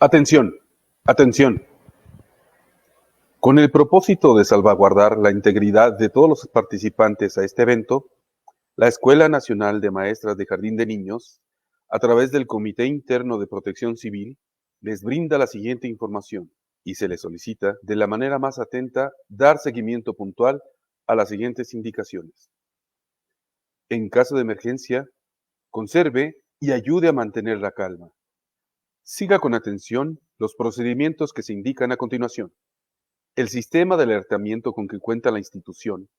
Atención, atención. Con el propósito de salvaguardar la integridad de todos los participantes a este evento, la Escuela Nacional de Maestras de Jardín de Niños, a través del Comité Interno de Protección Civil, les brinda la siguiente información y se les solicita, de la manera más atenta, dar seguimiento puntual a las siguientes indicaciones. En caso de emergencia, conserve y ayude a mantener la calma. Siga con atención los procedimientos que se indican a continuación. El sistema de alertamiento con que cuenta la institución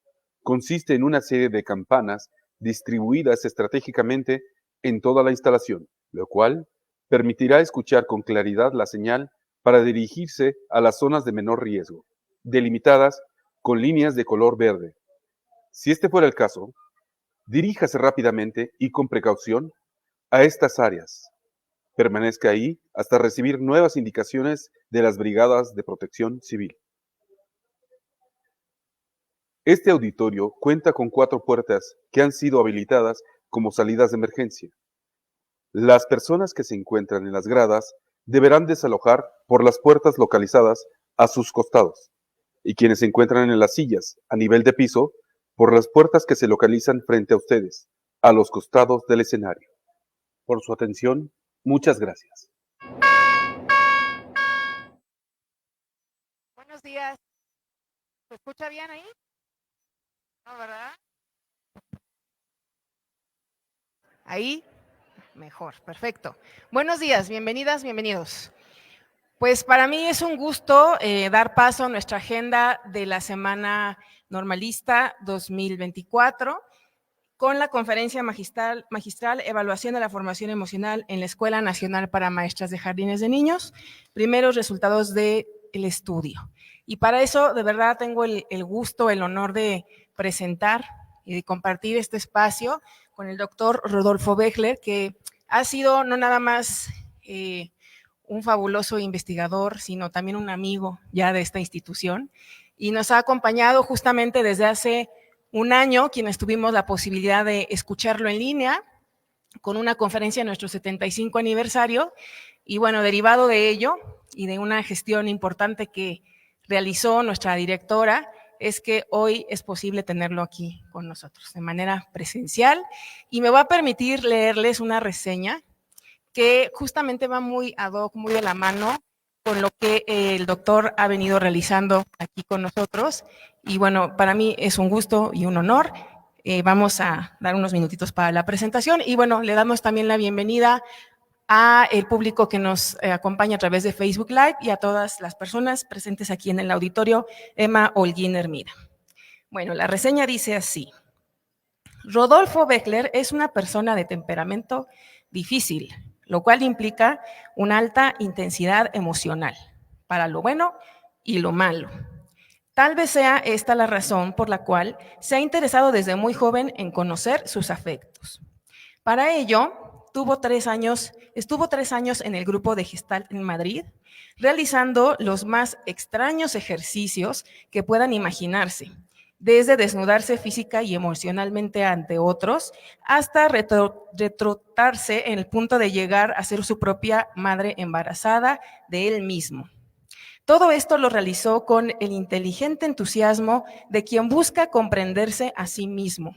consiste en una serie de campanas distribuidas estratégicamente en toda la instalación, lo cual permitirá escuchar con claridad la señal para dirigirse a las zonas de menor riesgo, delimitadas con líneas de color verde. Si este fuera el caso, diríjase rápidamente y con precaución a estas áreas. Permanezca ahí hasta recibir nuevas indicaciones de las brigadas de protección civil. Este auditorio cuenta con 4 puertas que han sido habilitadas como salidas de emergencia. Las personas que se encuentran en las gradas deberán desalojar por las puertas localizadas a sus costados, y quienes se encuentran en las sillas a nivel de piso por las puertas que se localizan frente a ustedes, a los costados del escenario. Por su atención, muchas gracias. Buenos días. ¿Se escucha bien ahí? ¿No, verdad? Ahí, mejor, perfecto. Buenos días, bienvenidas, bienvenidos. Pues para mí es un gusto dar paso a nuestra agenda de la Semana Normalista 2024 con la conferencia magistral Evaluación de la Formación Emocional en la Escuela Nacional para Maestras de Jardines de Niños, primeros resultados del estudio. Y para eso, de verdad, tengo el gusto, el honor de presentar y de compartir este espacio con el doctor Rodolfo Beckler, que ha sido no nada más un fabuloso investigador, sino también un amigo ya de esta institución, y nos ha acompañado justamente desde hace un año, quienes tuvimos la posibilidad de escucharlo en línea, con una conferencia en nuestro 75 aniversario, y bueno, derivado de ello y de una gestión importante que realizó nuestra directora, es que hoy es posible tenerlo aquí con nosotros de manera presencial, y me va a permitir leerles una reseña que justamente va muy ad hoc, muy de la mano con lo que el doctor ha venido realizando aquí con nosotros. Y bueno, para mí es un gusto y un honor. Vamos a dar unos minutitos para la presentación y bueno, le damos también la bienvenida a el público que nos acompaña a través de Facebook Live y a todas las personas presentes aquí en el auditorio Emma Holguín Hermida. Bueno, la reseña dice así: Rodolfo Beckler es una persona de temperamento difícil, lo cual implica una alta intensidad emocional, para lo bueno y lo malo. Tal vez sea esta la razón por la cual se ha interesado desde muy joven en conocer sus afectos. Para ello, estuvo 3 años en el grupo de Gestalt en Madrid, realizando los más extraños ejercicios que puedan imaginarse, desde desnudarse física y emocionalmente ante otros, hasta retrotarse en el punto de llegar a ser su propia madre embarazada de él mismo. Todo esto lo realizó con el inteligente entusiasmo de quien busca comprenderse a sí mismo,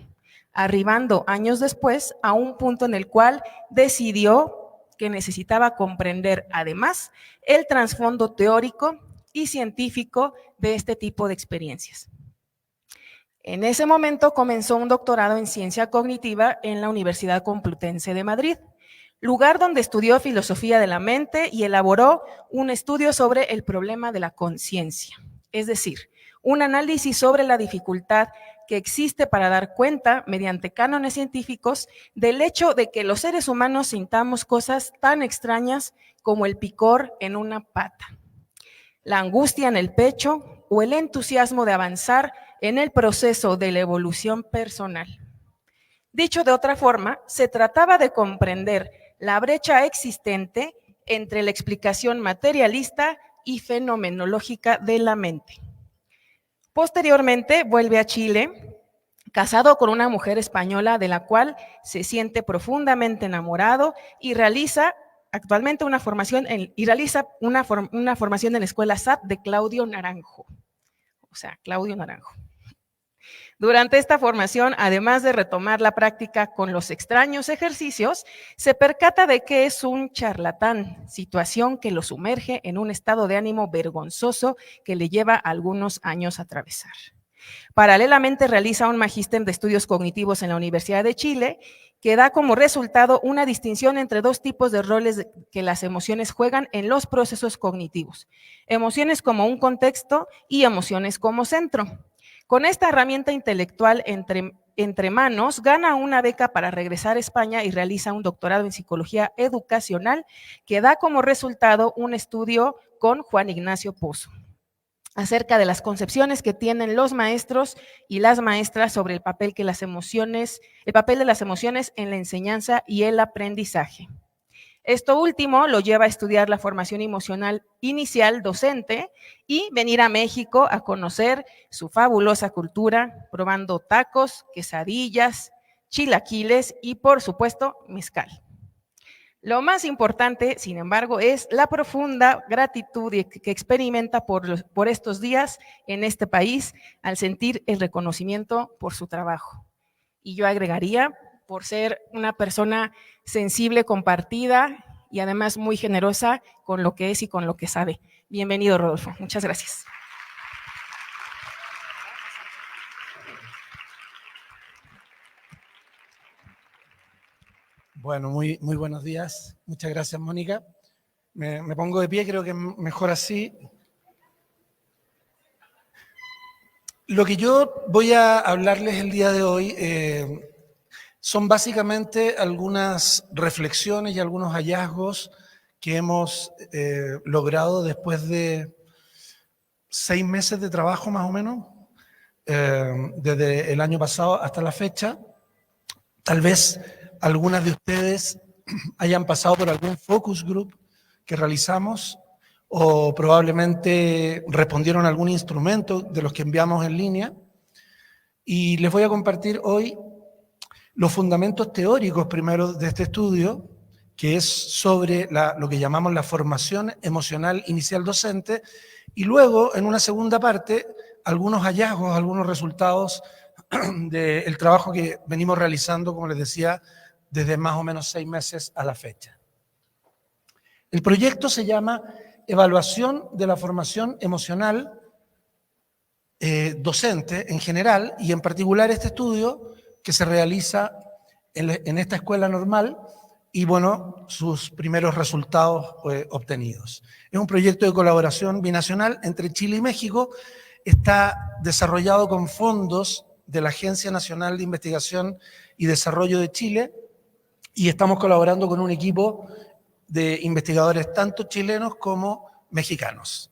arribando años después a un punto en el cual decidió que necesitaba comprender además el trasfondo teórico y científico de este tipo de experiencias. En ese momento comenzó un doctorado en ciencia cognitiva en la Universidad Complutense de Madrid, lugar donde estudió filosofía de la mente y elaboró un estudio sobre el problema de la conciencia, es decir, un análisis sobre la dificultad que existe para dar cuenta, mediante cánones científicos, del hecho de que los seres humanos sintamos cosas tan extrañas como el picor en una pata, la angustia en el pecho o el entusiasmo de avanzar en el proceso de la evolución personal. Dicho de otra forma, se trataba de comprender la brecha existente entre la explicación materialista y fenomenológica de la mente. Posteriormente vuelve a Chile, casado con una mujer española de la cual se siente profundamente enamorado y realiza actualmente una formación y realiza una formación en la Escuela SAP de Claudio Naranjo. O sea, Claudio Naranjo. Durante esta formación, además de retomar la práctica con los extraños ejercicios, se percata de que es un charlatán, situación que lo sumerge en un estado de ánimo vergonzoso que le lleva algunos años a atravesar. Paralelamente realiza un magíster de estudios cognitivos en la Universidad de Chile, que da como resultado una distinción entre dos tipos de roles que las emociones juegan en los procesos cognitivos: emociones como un contexto y emociones como centro. Con esta herramienta intelectual entre manos, gana una beca para regresar a España y realiza un doctorado en psicología educacional que da como resultado un estudio con Juan Ignacio Pozo acerca de las concepciones que tienen los maestros y las maestras sobre el papel de las emociones en la enseñanza y el aprendizaje. Esto último lo lleva a estudiar la formación emocional inicial docente y venir a México a conocer su fabulosa cultura, probando tacos, quesadillas, chilaquiles y, por supuesto, mezcal. Lo más importante, sin embargo, es la profunda gratitud que experimenta por estos días en este país al sentir el reconocimiento por su trabajo. Y yo agregaría, por ser una persona sensible, compartida y además muy generosa con lo que es y con lo que sabe. Bienvenido, Rodolfo. Muchas gracias. Bueno, muy buenos días. Muchas gracias, Mónica. Me pongo de pie, creo que mejor así. Lo que yo voy a hablarles el día de hoy son básicamente algunas reflexiones y algunos hallazgos que hemos logrado después de 6 meses de trabajo más o menos, desde el año pasado hasta la fecha. Tal vez algunas de ustedes hayan pasado por algún focus group que realizamos o probablemente respondieron a algún instrumento de los que enviamos en línea. Y les voy a compartir hoy los fundamentos teóricos primero de este estudio, que es sobre lo que llamamos la formación emocional inicial docente, y luego, en una segunda parte, algunos hallazgos, algunos resultados del trabajo que venimos realizando, como les decía, desde más o menos 6 meses a la fecha. El proyecto se llama Evaluación de la Formación Emocional Docente en general, y en particular este estudio que se realiza en esta escuela normal y, bueno, sus primeros resultados obtenidos. Es un proyecto de colaboración binacional entre Chile y México. Está desarrollado con fondos de la Agencia Nacional de Investigación y Desarrollo de Chile, y estamos colaborando con un equipo de investigadores tanto chilenos como mexicanos.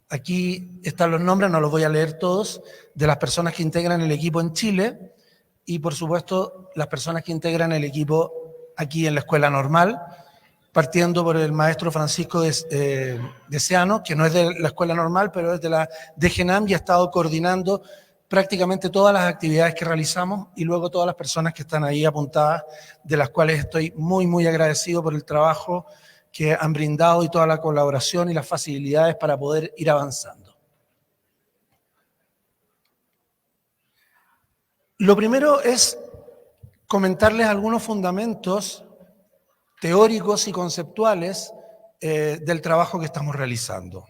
Aquí están los nombres, no los voy a leer todos, de las personas que integran el equipo en Chile y, por supuesto, las personas que integran el equipo aquí en la escuela normal, partiendo por el maestro Francisco Deseano, que no es de la escuela normal, pero es de la DGNAM y ha estado coordinando prácticamente todas las actividades que realizamos, y luego todas las personas que están ahí apuntadas, de las cuales estoy muy agradecido por el trabajo que han brindado y toda la colaboración y las facilidades para poder ir avanzando. Lo primero es comentarles algunos fundamentos teóricos y conceptuales del trabajo que estamos realizando,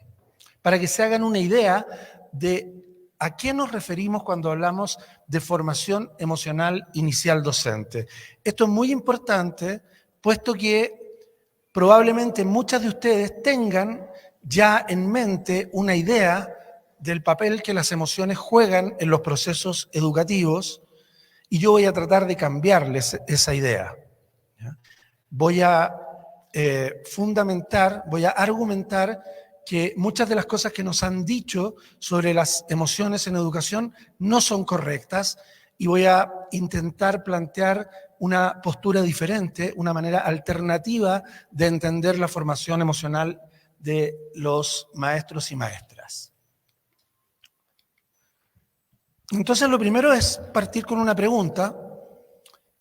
para que se hagan una idea de ¿a qué nos referimos cuando hablamos de formación emocional inicial docente? Esto es muy importante, puesto que probablemente muchas de ustedes tengan ya en mente una idea del papel que las emociones juegan en los procesos educativos, y yo voy a tratar de cambiarles esa idea. Voy a voy a argumentar que muchas de las cosas que nos han dicho sobre las emociones en educación no son correctas, y voy a intentar plantear una postura diferente, una manera alternativa de entender la formación emocional de los maestros y maestras. Entonces, lo primero es partir con una pregunta.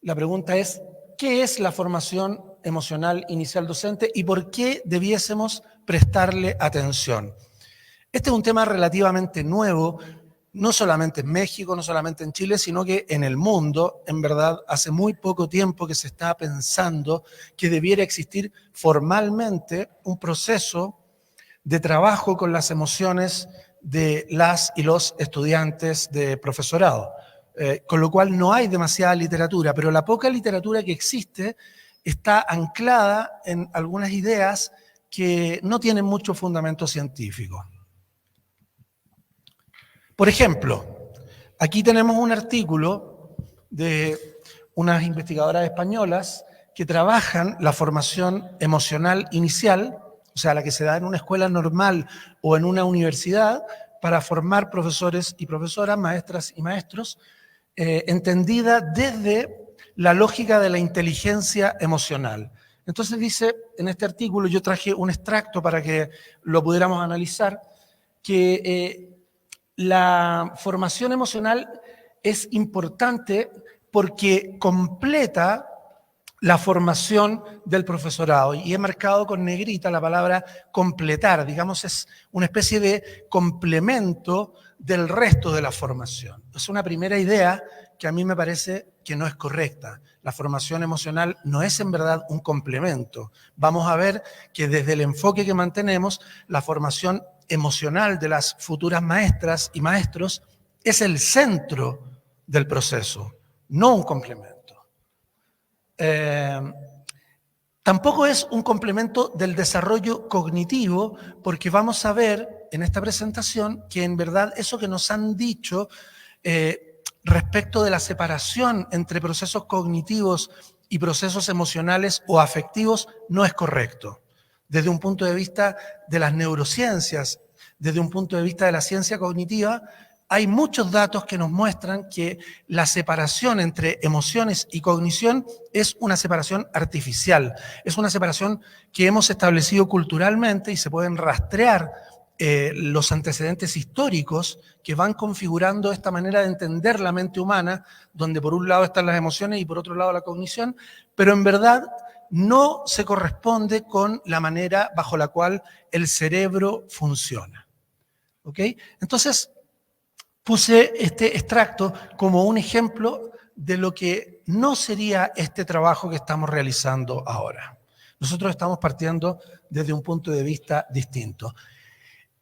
La pregunta es, ¿qué es la formación emocional inicial docente y por qué debiésemos prestarle atención. Este es un tema relativamente nuevo, no solamente en México, no solamente en Chile, sino que en el mundo. En verdad, hace muy poco tiempo que se está pensando que debiera existir formalmente un proceso de trabajo con las emociones de las y los estudiantes de profesorado. Con lo cual no hay demasiada literatura, pero la poca literatura que existe está anclada en algunas ideas que no tienen mucho fundamento científico. Por ejemplo, aquí tenemos un artículo de unas investigadoras españolas que trabajan la formación emocional inicial, o sea, la que se da en una escuela normal o en una universidad, para formar profesores y profesoras, maestras y maestros, entendida desde la lógica de la inteligencia emocional. Entonces dice, en este artículo, yo traje un extracto para que lo pudiéramos analizar, que la formación emocional es importante porque completa la formación del profesorado. Y he marcado con negrita la palabra completar, digamos, es una especie de complemento del resto de la formación. Es una primera idea que a mí me parece que no es correcta. La formación emocional no es en verdad un complemento. Vamos a ver que desde el enfoque que mantenemos, la formación emocional de las futuras maestras y maestros es el centro del proceso, no un complemento. Tampoco es un complemento del desarrollo cognitivo, porque vamos a ver en esta presentación que en verdad eso que nos han dicho respecto de la separación entre procesos cognitivos y procesos emocionales o afectivos no es correcto. Desde un punto de vista de las neurociencias, desde un punto de vista de la ciencia cognitiva, hay muchos datos que nos muestran que la separación entre emociones y cognición es una separación artificial, es una separación que hemos establecido culturalmente y se pueden rastrear los antecedentes históricos que van configurando esta manera de entender la mente humana, donde por un lado están las emociones y por otro lado la cognición, pero en verdad no se corresponde con la manera bajo la cual el cerebro funciona. ¿Ok? Entonces, puse este extracto como un ejemplo de lo que no sería este trabajo que estamos realizando ahora. Nosotros estamos partiendo desde un punto de vista distinto.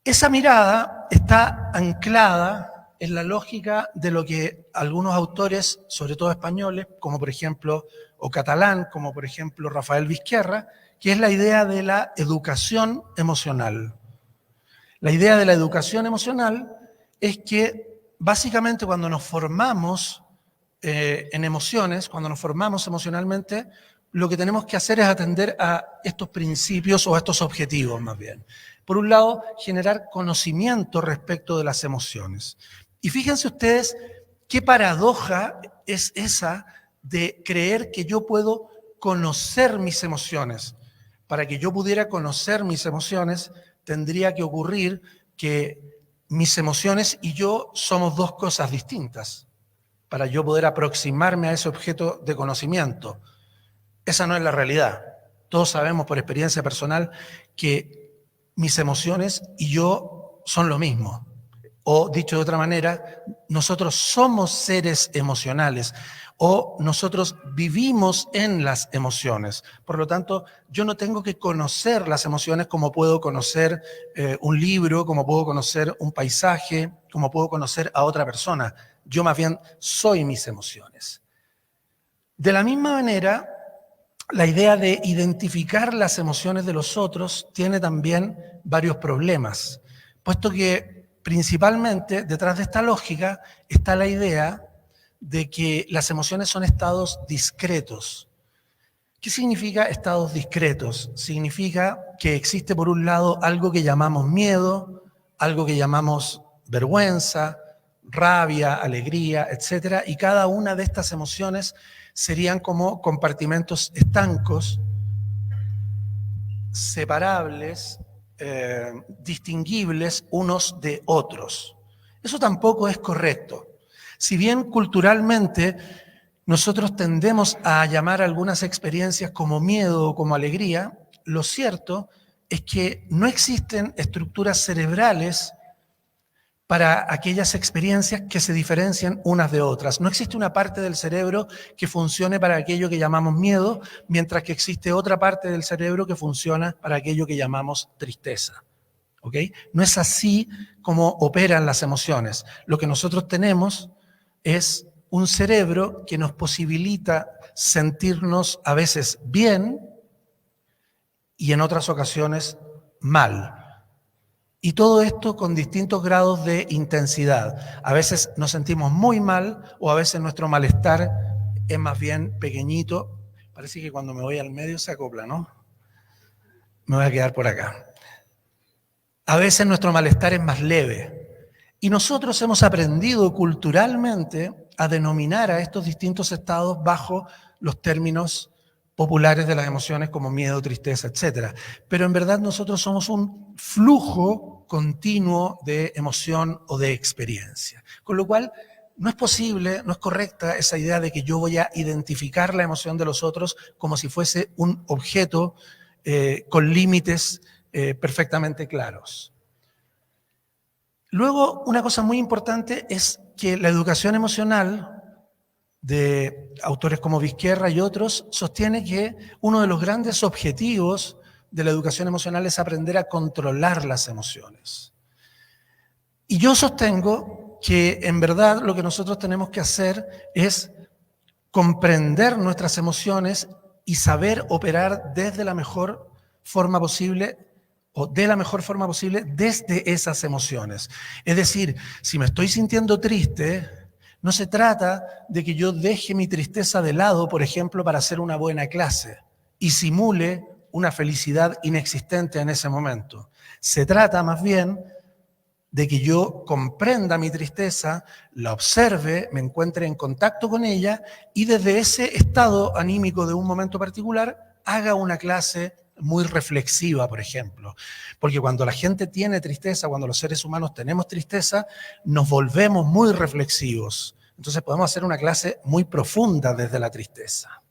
Esa mirada está anclada en la lógica de lo que algunos autores, sobre todo españoles, como por ejemplo, o catalán, como por ejemplo Rafael Vizquerra, que es la idea de la educación emocional. La idea de la educación emocional es que básicamente cuando nos formamos en emociones, cuando nos formamos emocionalmente, lo que tenemos que hacer es atender a estos principios o a estos objetivos más bien. Por un lado, generar conocimiento respecto de las emociones. Y fíjense ustedes qué paradoja es esa de creer que yo puedo conocer mis emociones. Para que yo pudiera conocer mis emociones, tendría que ocurrir que mis emociones y yo somos dos cosas distintas para yo poder aproximarme a ese objeto de conocimiento. Esa no es la realidad. Todos sabemos por experiencia personal que mis emociones y yo son lo mismo. O dicho de otra manera, nosotros somos seres emocionales o nosotros vivimos en las emociones. Por lo tanto, yo no tengo que conocer las emociones como puedo conocer un libro, como puedo conocer un paisaje, como puedo conocer a otra persona. Yo más bien soy mis emociones. De la misma manera, la idea de identificar las emociones de los otros tiene también varios problemas, puesto que principalmente detrás de esta lógica está la idea de que las emociones son estados discretos. ¿Qué significa estados discretos? Significa que existe por un lado algo que llamamos miedo, algo que llamamos vergüenza, rabia, alegría, etc. Y cada una de estas emociones serían como compartimentos estancos, separables, distinguibles unos de otros. Eso tampoco es correcto. Si bien culturalmente nosotros tendemos a llamar a algunas experiencias como miedo o como alegría. Lo cierto es que no existen estructuras cerebrales para aquellas experiencias que se diferencian unas de otras. No existe una parte del cerebro que funcione para aquello que llamamos miedo, mientras que existe otra parte del cerebro que funciona para aquello que llamamos tristeza. ¿Ok? No es así como operan las emociones. Lo que nosotros tenemos es un cerebro que nos posibilita sentirnos a veces bien y en otras ocasiones mal. Y todo esto con distintos grados de intensidad. A veces nos sentimos muy mal o a veces nuestro malestar es más bien pequeñito. Parece que cuando me voy al medio se acopla, ¿no? Me voy a quedar por acá. A veces nuestro malestar es más leve. Y nosotros hemos aprendido culturalmente a denominar a estos distintos estados bajo los términos populares de las emociones como miedo, tristeza, etc. Pero en verdad nosotros somos un flujo continuo de emoción o de experiencia. Con lo cual no es posible, no es correcta esa idea de que yo voy a identificar la emoción de los otros como si fuese un objeto con límites perfectamente claros. Luego, una cosa muy importante es que la educación emocional de autores como Vizquerra y otros sostiene que uno de los grandes objetivos de la educación emocional es aprender a controlar las emociones. Y yo sostengo que en verdad lo que nosotros tenemos que hacer es comprender nuestras emociones y saber operar desde la mejor forma posible o de la mejor forma posible desde esas emociones. Es decir, si me estoy sintiendo triste, no se trata de que yo deje mi tristeza de lado, por ejemplo, para hacer una buena clase y simule una felicidad inexistente en ese momento. Se trata más bien de que yo comprenda mi tristeza, la observe, me encuentre en contacto con ella y desde ese estado anímico de un momento particular haga una clase muy reflexiva, por ejemplo. Porque cuando la gente tiene tristeza, cuando los seres humanos tenemos tristeza, nos volvemos muy reflexivos. Entonces podemos hacer una clase muy profunda desde la tristeza.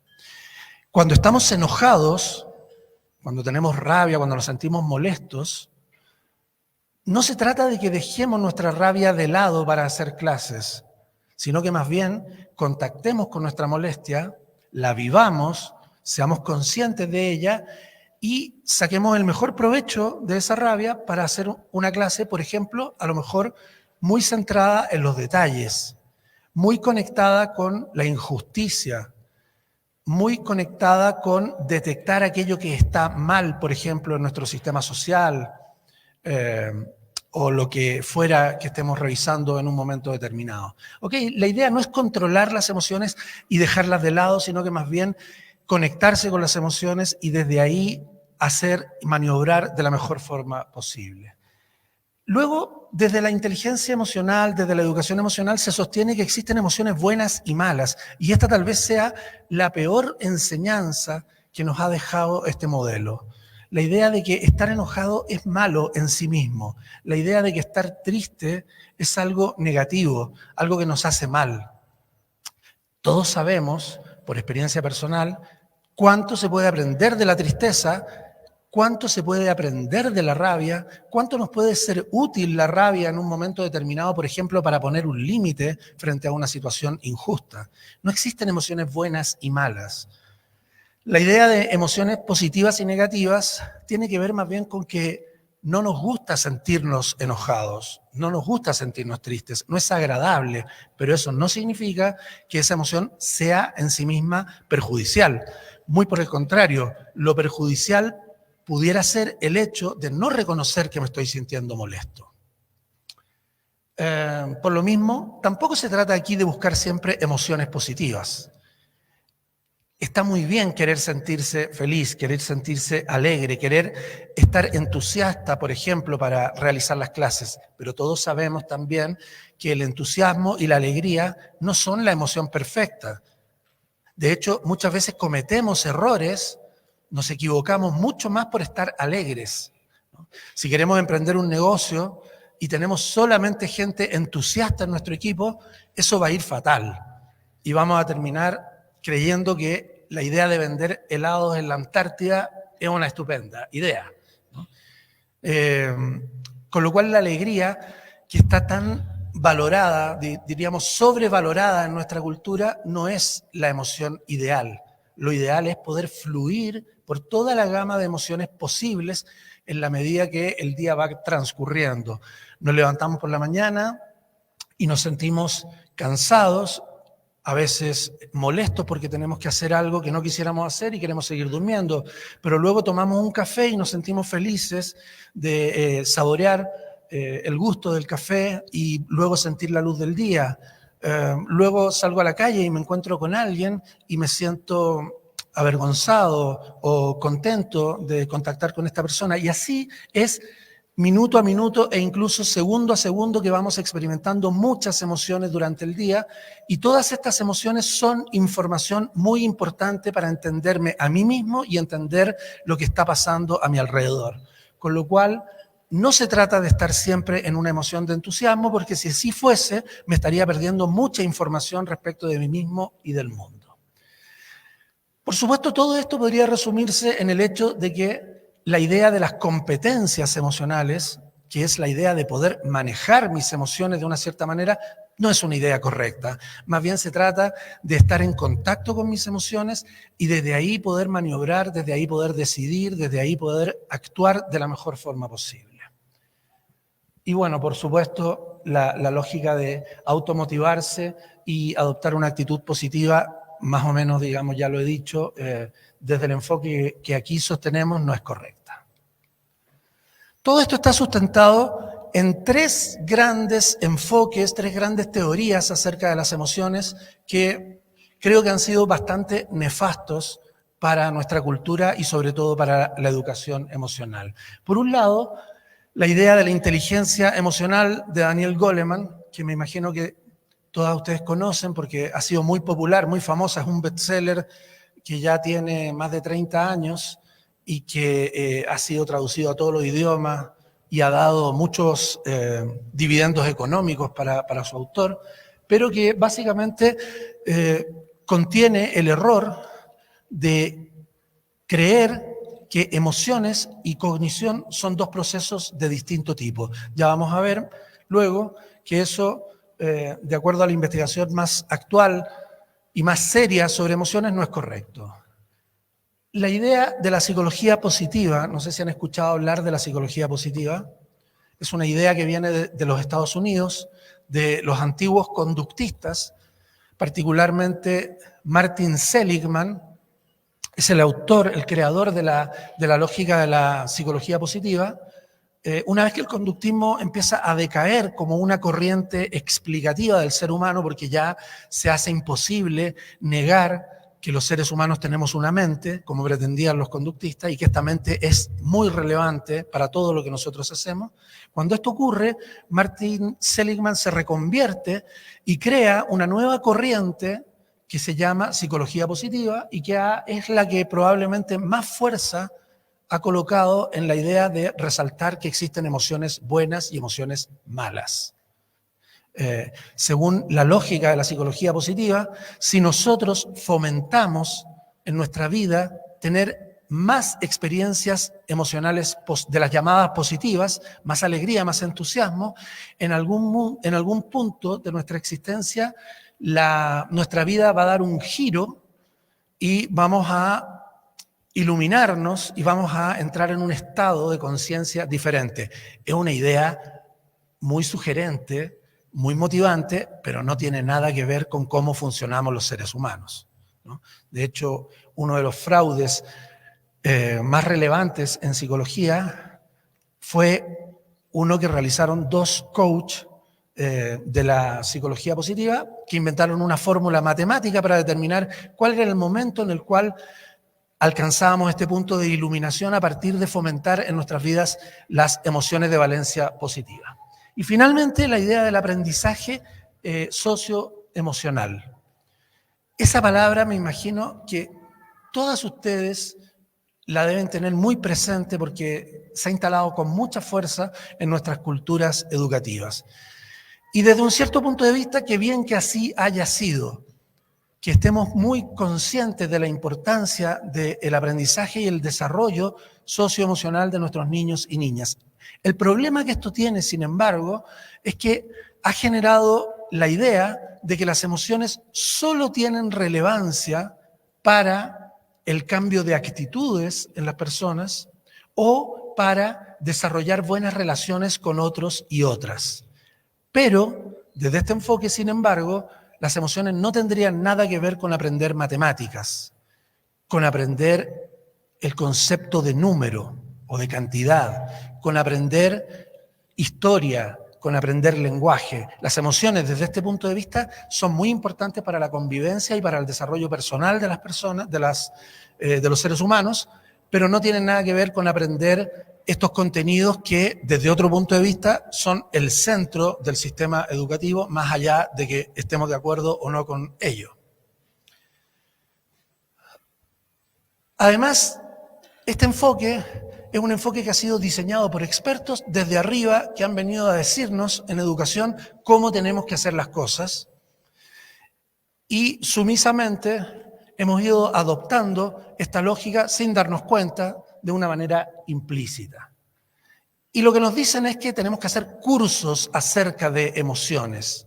Cuando estamos enojados, cuando tenemos rabia, cuando nos sentimos molestos, no se trata de que dejemos nuestra rabia de lado para hacer clases, sino que más bien contactemos con nuestra molestia, la vivamos, seamos conscientes de ella y saquemos el mejor provecho de esa rabia para hacer una clase, por ejemplo, a lo mejor muy centrada en los detalles, muy conectada con la injusticia, muy conectada con detectar aquello que está mal, por ejemplo, en nuestro sistema social, o lo que fuera que estemos revisando en un momento determinado. La idea no es controlar las emociones y dejarlas de lado, sino que más bien conectarse con las emociones y desde ahí hacer, maniobrar de la mejor forma posible. Luego, desde la inteligencia emocional, desde la educación emocional, se sostiene que existen emociones buenas y malas, y esta tal vez sea la peor enseñanza que nos ha dejado este modelo. La idea de que estar enojado es malo en sí mismo, la idea de que estar triste es algo negativo, algo que nos hace mal. Todos sabemos, por experiencia personal, cuánto se puede aprender de la tristeza, cuánto se puede aprender de la rabia, cuánto nos puede ser útil la rabia en un momento determinado, por ejemplo, para poner un límite frente a una situación injusta. No existen emociones buenas y malas. La idea de emociones positivas y negativas tiene que ver más bien con que no nos gusta sentirnos enojados, no nos gusta sentirnos tristes, no es agradable, pero eso no significa que esa emoción sea en sí misma perjudicial. Muy por el contrario, lo perjudicial pudiera ser el hecho de no reconocer que me estoy sintiendo molesto. Por lo mismo, tampoco se trata aquí de buscar siempre emociones positivas. Está muy bien querer sentirse feliz, querer sentirse alegre, querer estar entusiasta, por ejemplo, para realizar las clases, pero todos sabemos también que el entusiasmo y la alegría no son la emoción perfecta. De hecho, muchas veces cometemos errores, nos equivocamos mucho más por estar alegres, ¿no? Si queremos emprender un negocio y tenemos solamente gente entusiasta en nuestro equipo, eso va a ir fatal. y vamos a terminar creyendo que la idea de vender helados en la Antártida es una estupenda idea, ¿no? Con lo cual la alegría, que está tan valorada, diríamos sobrevalorada en nuestra cultura, no es la emoción ideal. Lo ideal es poder fluir por toda la gama de emociones posibles en la medida que el día va transcurriendo. Nos levantamos por la mañana y nos sentimos cansados, a veces molestos porque tenemos que hacer algo que no quisiéramos hacer y queremos seguir durmiendo, pero luego tomamos un café y nos sentimos felices de saborear el gusto del café y luego sentir la luz del día. Luego salgo a la calle y me encuentro con alguien y me siento avergonzado o contento de contactar con esta persona. Y así es minuto a minuto e incluso segundo a segundo que vamos experimentando muchas emociones durante el día, y todas estas emociones son información muy importante para entenderme a mí mismo y entender lo que está pasando a mi alrededor. Con lo cual, no se trata de estar siempre en una emoción de entusiasmo, porque si así fuese, me estaría perdiendo mucha información respecto de mí mismo y del mundo. Por supuesto, todo esto podría resumirse en el hecho de que la idea de las competencias emocionales, que es la idea de poder manejar mis emociones de una cierta manera, no es una idea correcta. Más bien se trata de estar en contacto con mis emociones y desde ahí poder maniobrar, desde ahí poder decidir, desde ahí poder actuar de la mejor forma posible. Y bueno, por supuesto, la lógica de automotivarse y adoptar una actitud positiva, más o menos, digamos, ya lo he dicho, desde el enfoque que aquí sostenemos, no es correcta. Todo esto está sustentado en tres grandes enfoques, tres grandes teorías acerca de las emociones que creo que han sido bastante nefastos para nuestra cultura y sobre todo para la educación emocional. Por un lado, la idea de la inteligencia emocional de Daniel Goleman, que me imagino que todas ustedes conocen porque ha sido muy popular, muy famosa, es un bestseller que ya tiene más de 30 años y que ha sido traducido a todos los idiomas y ha dado muchos dividendos económicos para su autor, pero que básicamente contiene el error de creer que emociones y cognición son dos procesos de distinto tipo. Ya vamos a ver luego que eso, de acuerdo a la investigación más actual y más seria sobre emociones, no es correcto. La idea de la psicología positiva, no sé si han escuchado hablar de la psicología positiva, es una idea que viene de los Estados Unidos, de los antiguos conductistas, particularmente Martin Seligman, es el autor, el creador de la lógica de la psicología positiva. Una vez que el conductismo empieza a decaer como una corriente explicativa del ser humano, porque ya se hace imposible negar que los seres humanos tenemos una mente, como pretendían los conductistas, y que esta mente es muy relevante para todo lo que nosotros hacemos. Cuando esto ocurre, Martin Seligman se reconvierte y crea una nueva corriente que se llama psicología positiva y que es la que probablemente más fuerza ha colocado en la idea de resaltar que existen emociones buenas y emociones malas. Según la lógica de la psicología positiva, si nosotros fomentamos en nuestra vida tener más experiencias emocionales de las llamadas positivas, más alegría, más entusiasmo, en algún punto de nuestra existencia, nuestra vida va a dar un giro y vamos a iluminarnos y vamos a entrar en un estado de conciencia diferente. Es una idea muy sugerente, muy motivante, pero no tiene nada que ver con cómo funcionamos los seres humanos, ¿no? De hecho, uno de los fraudes más relevantes en psicología fue uno que realizaron dos coaches de la psicología positiva que inventaron una fórmula matemática para determinar cuál era el momento en el cual alcanzábamos este punto de iluminación a partir de fomentar en nuestras vidas las emociones de valencia positiva. Y finalmente, la idea del aprendizaje socioemocional. Esa palabra me imagino que todas ustedes la deben tener muy presente porque se ha instalado con mucha fuerza en nuestras culturas educativas. Y desde un cierto punto de vista, qué bien que así haya sido, que estemos muy conscientes de la importancia del aprendizaje y el desarrollo socioemocional de nuestros niños y niñas. El problema que esto tiene, sin embargo, es que ha generado la idea de que las emociones solo tienen relevancia para el cambio de actitudes en las personas o para desarrollar buenas relaciones con otros y otras. Pero, desde este enfoque, sin embargo, las emociones no tendrían nada que ver con aprender matemáticas, con aprender el concepto de número o de cantidad, con aprender historia, con aprender lenguaje. Las emociones, desde este punto de vista, son muy importantes para la convivencia y para el desarrollo personal de las personas, de los seres humanos, pero no tienen nada que ver con aprender estos contenidos que, desde otro punto de vista, son el centro del sistema educativo, más allá de que estemos de acuerdo o no con ello. Además, este enfoque es un enfoque que ha sido diseñado por expertos desde arriba que han venido a decirnos en educación cómo tenemos que hacer las cosas, y sumisamente hemos ido adoptando esta lógica sin darnos cuenta, de una manera implícita. Y lo que nos dicen es que tenemos que hacer cursos acerca de emociones.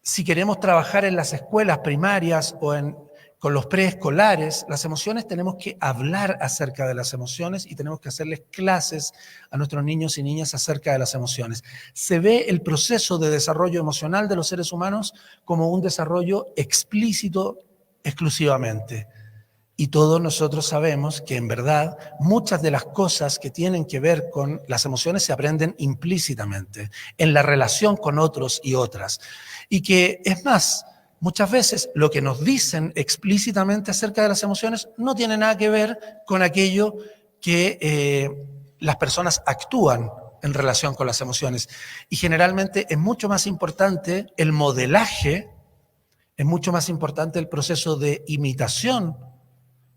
Si queremos trabajar en las escuelas primarias o con los preescolares, las emociones, tenemos que hablar acerca de las emociones y tenemos que hacerles clases a nuestros niños y niñas acerca de las emociones. Se ve el proceso de desarrollo emocional de los seres humanos como un desarrollo explícito exclusivamente. Y todos nosotros sabemos que en verdad muchas de las cosas que tienen que ver con las emociones se aprenden implícitamente en la relación con otros y otras. Y que es más, muchas veces lo que nos dicen explícitamente acerca de las emociones no tiene nada que ver con aquello que las personas actúan en relación con las emociones. Y generalmente es mucho más importante el modelaje, es mucho más importante el proceso de imitación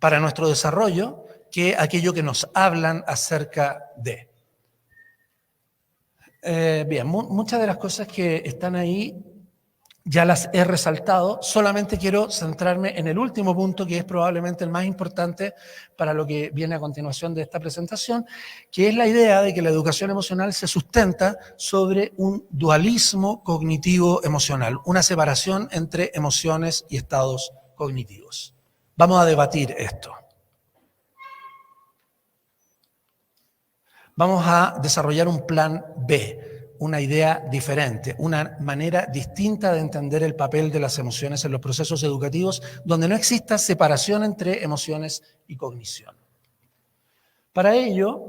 para nuestro desarrollo que aquello que nos hablan acerca de. Bien, muchas de las cosas que están ahí ya las he resaltado, solamente quiero centrarme en el último punto, que es probablemente el más importante para lo que viene a continuación de esta presentación, que es la idea de que la educación emocional se sustenta sobre un dualismo cognitivo-emocional, una separación entre emociones y estados cognitivos. Vamos a debatir esto. Vamos a desarrollar un plan B, una idea diferente, una manera distinta de entender el papel de las emociones en los procesos educativos, donde no exista separación entre emociones y cognición. Para ello,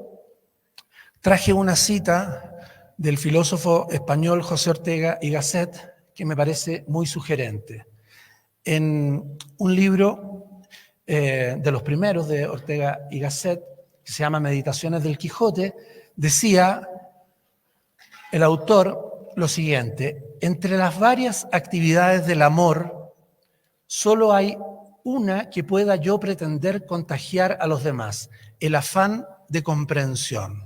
traje una cita del filósofo español José Ortega y Gasset, que me parece muy sugerente. En un libro de los primeros de Ortega y Gasset, que se llama Meditaciones del Quijote, decía el autor lo siguiente: entre las varias actividades del amor, solo hay una que pueda yo pretender contagiar a los demás, el afán de comprensión.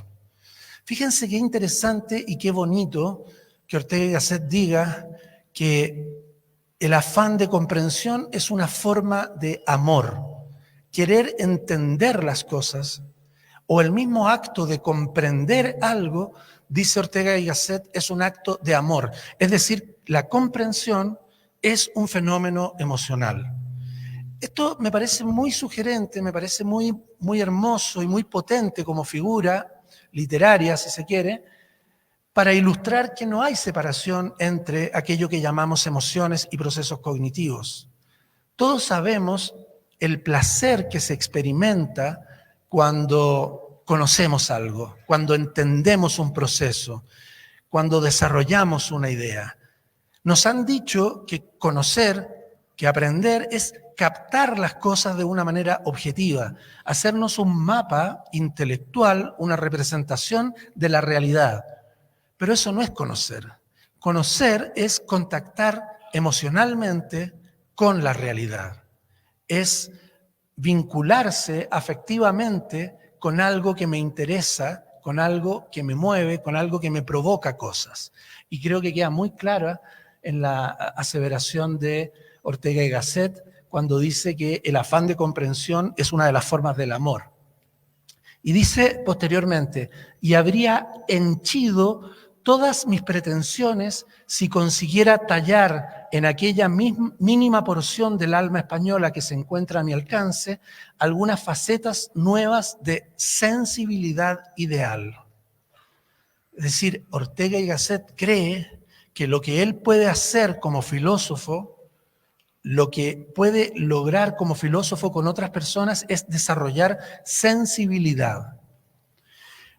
Fíjense qué interesante y qué bonito que Ortega y Gasset diga que el afán de comprensión es una forma de amor. Querer entender las cosas o el mismo acto de comprender algo, dice Ortega y Gasset, es un acto de amor. Es decir, la comprensión es un fenómeno emocional. Esto me parece muy sugerente, me parece muy, muy hermoso y muy potente como figura literaria, si se quiere, para ilustrar que no hay separación entre aquello que llamamos emociones y procesos cognitivos. Todos sabemos el placer que se experimenta cuando conocemos algo, cuando entendemos un proceso, cuando desarrollamos una idea. Nos han dicho que conocer, que aprender es captar las cosas de una manera objetiva, hacernos un mapa intelectual, una representación de la realidad. Pero eso no es conocer. Conocer es contactar emocionalmente con la realidad. Es vincularse afectivamente con algo que me interesa, con algo que me mueve, con algo que me provoca cosas. Y creo que queda muy clara en la aseveración de Ortega y Gasset cuando dice que el afán de comprensión es una de las formas del amor. Y dice posteriormente, y habría henchido todas mis pretensiones si consiguiera tallar en aquella mínima porción del alma española que se encuentra a mi alcance algunas facetas nuevas de sensibilidad ideal. Es decir, Ortega y Gasset cree que lo que él puede hacer como filósofo, lo que puede lograr como filósofo con otras personas es desarrollar sensibilidad.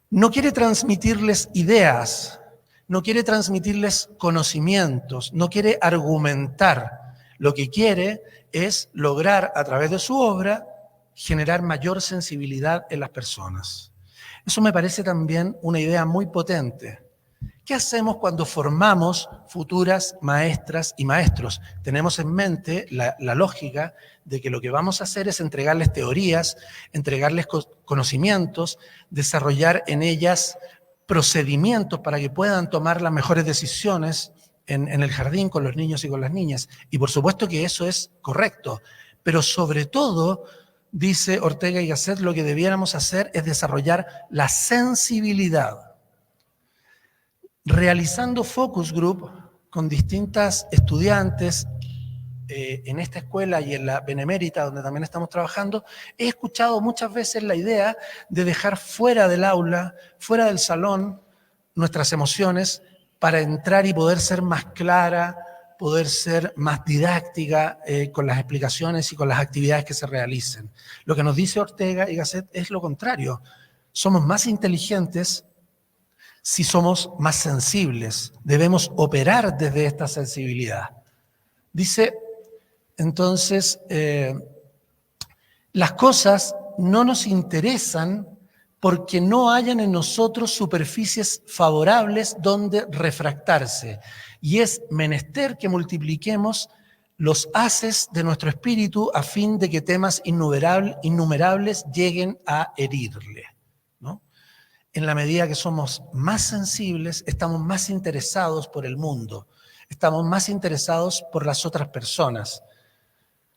No quiere transmitirles ideas, no quiere transmitirles conocimientos, no quiere argumentar. Lo que quiere es lograr a través de su obra generar mayor sensibilidad en las personas. Eso me parece también una idea muy potente. ¿Qué hacemos cuando formamos futuras maestras y maestros? Tenemos en mente la lógica de que lo que vamos a hacer es entregarles teorías, entregarles conocimientos, desarrollar en ellas procedimientos para que puedan tomar las mejores decisiones en el jardín con los niños y con las niñas. Y por supuesto que eso es correcto, pero sobre todo, dice Ortega y Gasset, lo que debiéramos hacer es desarrollar la sensibilidad. Realizando focus group con distintas estudiantes en esta escuela y en la Benemérita, donde también estamos trabajando, he escuchado muchas veces la idea de dejar fuera del aula, fuera del salón, nuestras emociones para entrar y poder ser más clara, poder ser más didáctica con las explicaciones y con las actividades que se realicen. Lo que nos dice Ortega y Gasset es lo contrario. Somos más inteligentes si somos más sensibles. Debemos operar desde esta sensibilidad. Dice, entonces, las cosas no nos interesan porque no hayan en nosotros superficies favorables donde refractarse. Y es menester que multipliquemos los haces de nuestro espíritu a fin de que temas innumerables lleguen a herirle, ¿no? En la medida que somos más sensibles, estamos más interesados por el mundo, estamos más interesados por las otras personas.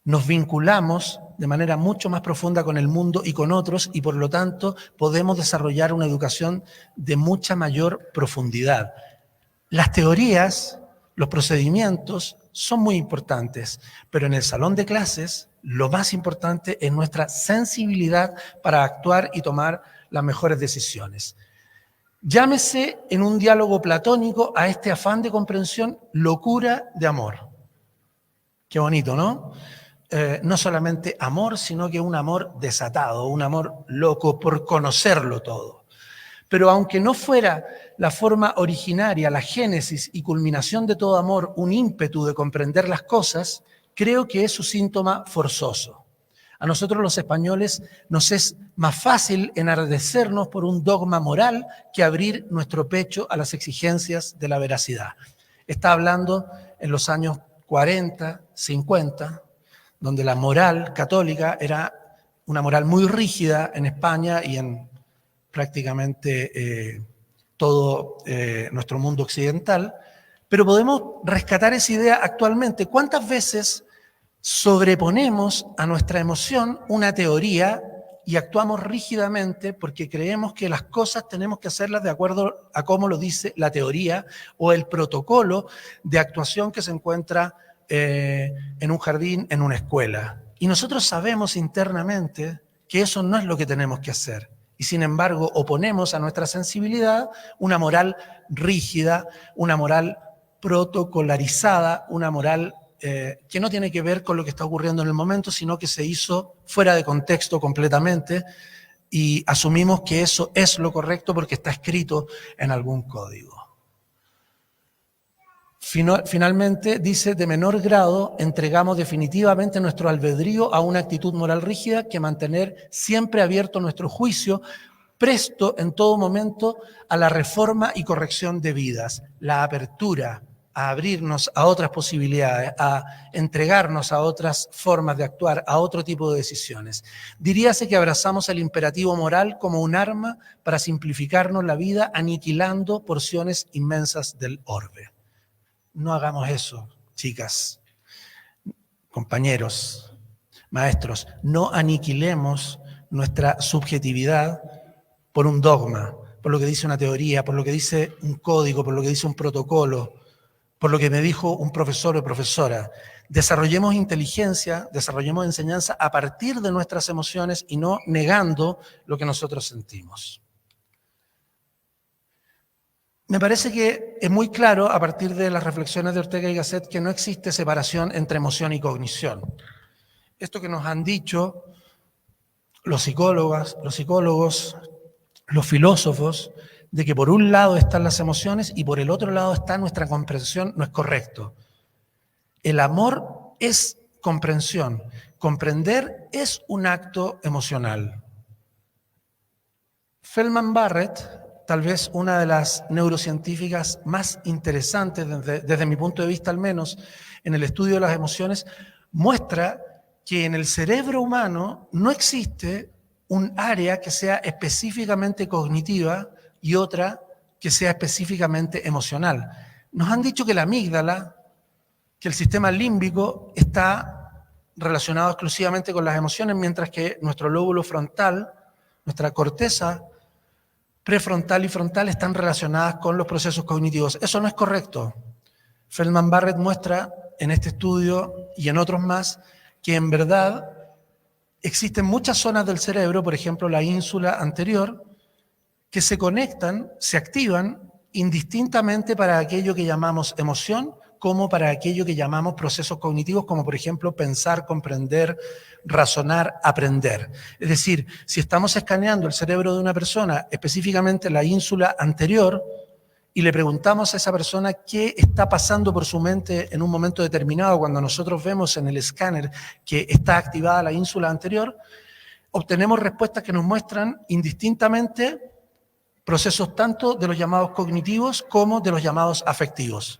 Nos vinculamos de manera mucho más profunda con el mundo y con otros y por lo tanto podemos desarrollar una educación de mucha mayor profundidad. Las teorías, los procedimientos son muy importantes, pero en el salón de clases lo más importante es nuestra sensibilidad para actuar y tomar las mejores decisiones. Llámese en un diálogo platónico a este afán de comprensión locura de amor. Qué bonito, ¿no? No solamente amor, sino que un amor desatado, un amor loco por conocerlo todo. Pero aunque no fuera la forma originaria, la génesis y culminación de todo amor, un ímpetu de comprender las cosas, creo que es su síntoma forzoso. A nosotros los españoles nos es más fácil enardecernos por un dogma moral que abrir nuestro pecho a las exigencias de la veracidad. Está hablando en los años 40, 50, donde la moral católica era una moral muy rígida en España y en prácticamente todo nuestro mundo occidental, pero podemos rescatar esa idea actualmente. ¿Cuántas veces sobreponemos a nuestra emoción una teoría y actuamos rígidamente porque creemos que las cosas tenemos que hacerlas de acuerdo a cómo lo dice la teoría o el protocolo de actuación que se encuentra en un jardín, en una escuela? Y nosotros sabemos internamente que eso no es lo que tenemos que hacer. Y sin embargo, oponemos a nuestra sensibilidad una moral rígida, una moral protocolarizada, una moral que no tiene que ver con lo que está ocurriendo en el momento, sino que se hizo fuera de contexto completamente y asumimos que eso es lo correcto porque está escrito en algún código. Finalmente, dice, de menor grado entregamos definitivamente nuestro albedrío a una actitud moral rígida que mantener siempre abierto nuestro juicio, presto en todo momento a la reforma y corrección de vidas, la apertura, a abrirnos a otras posibilidades, a entregarnos a otras formas de actuar, a otro tipo de decisiones. Diríase que abrazamos el imperativo moral como un arma para simplificarnos la vida, aniquilando porciones inmensas del orbe. No hagamos eso, chicas. compañeros, maestros, no aniquilemos nuestra subjetividad por un dogma, por lo que dice una teoría, por lo que dice un código, por lo que dice un protocolo, por lo que me dijo un profesor o profesora. Desarrollemos inteligencia, desarrollemos enseñanza a partir de nuestras emociones y no negando lo que nosotros sentimos. Me parece que es muy claro, a partir de las reflexiones de Ortega y Gasset, que no existe separación entre emoción y cognición. Esto que nos han dicho los psicólogos, los filósofos, de que por un lado están las emociones y por el otro lado está nuestra comprensión, no es correcto. El amor es comprensión. Comprender es un acto emocional. Feldman Barrett, tal vez una de las neurocientíficas más interesantes, desde mi punto de vista al menos, en el estudio de las emociones, muestra que en el cerebro humano no existe un área que sea específicamente cognitiva y otra que sea específicamente emocional. Nos han dicho que la amígdala, que el sistema límbico está relacionado exclusivamente con las emociones, mientras que nuestro lóbulo frontal, nuestra corteza prefrontal y frontal están relacionadas con los procesos cognitivos. Eso no es correcto. Feldman Barrett muestra en este estudio y en otros más que en verdad existen muchas zonas del cerebro, por ejemplo la ínsula anterior, que se conectan, se activan indistintamente para aquello que llamamos emoción, como para aquello que llamamos procesos cognitivos, como por ejemplo pensar, comprender, razonar, aprender. Es decir, si estamos escaneando el cerebro de una persona, específicamente la ínsula anterior, y le preguntamos a esa persona qué está pasando por su mente en un momento determinado, cuando nosotros vemos en el escáner que está activada la ínsula anterior, obtenemos respuestas que nos muestran indistintamente procesos tanto de los llamados cognitivos como de los llamados afectivos.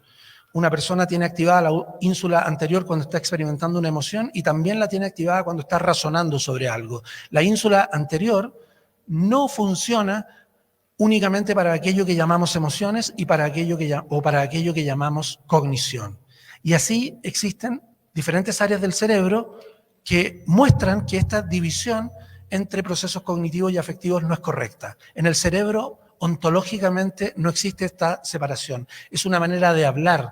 Una persona tiene activada la ínsula anterior cuando está experimentando una emoción y también la tiene activada cuando está razonando sobre algo. La ínsula anterior no funciona únicamente para aquello que llamamos emociones y para aquello que llamamos cognición. Y así existen diferentes áreas del cerebro que muestran que esta división entre procesos cognitivos y afectivos no es correcta. En el cerebro, ontológicamente, no existe esta separación. Es una manera de hablar,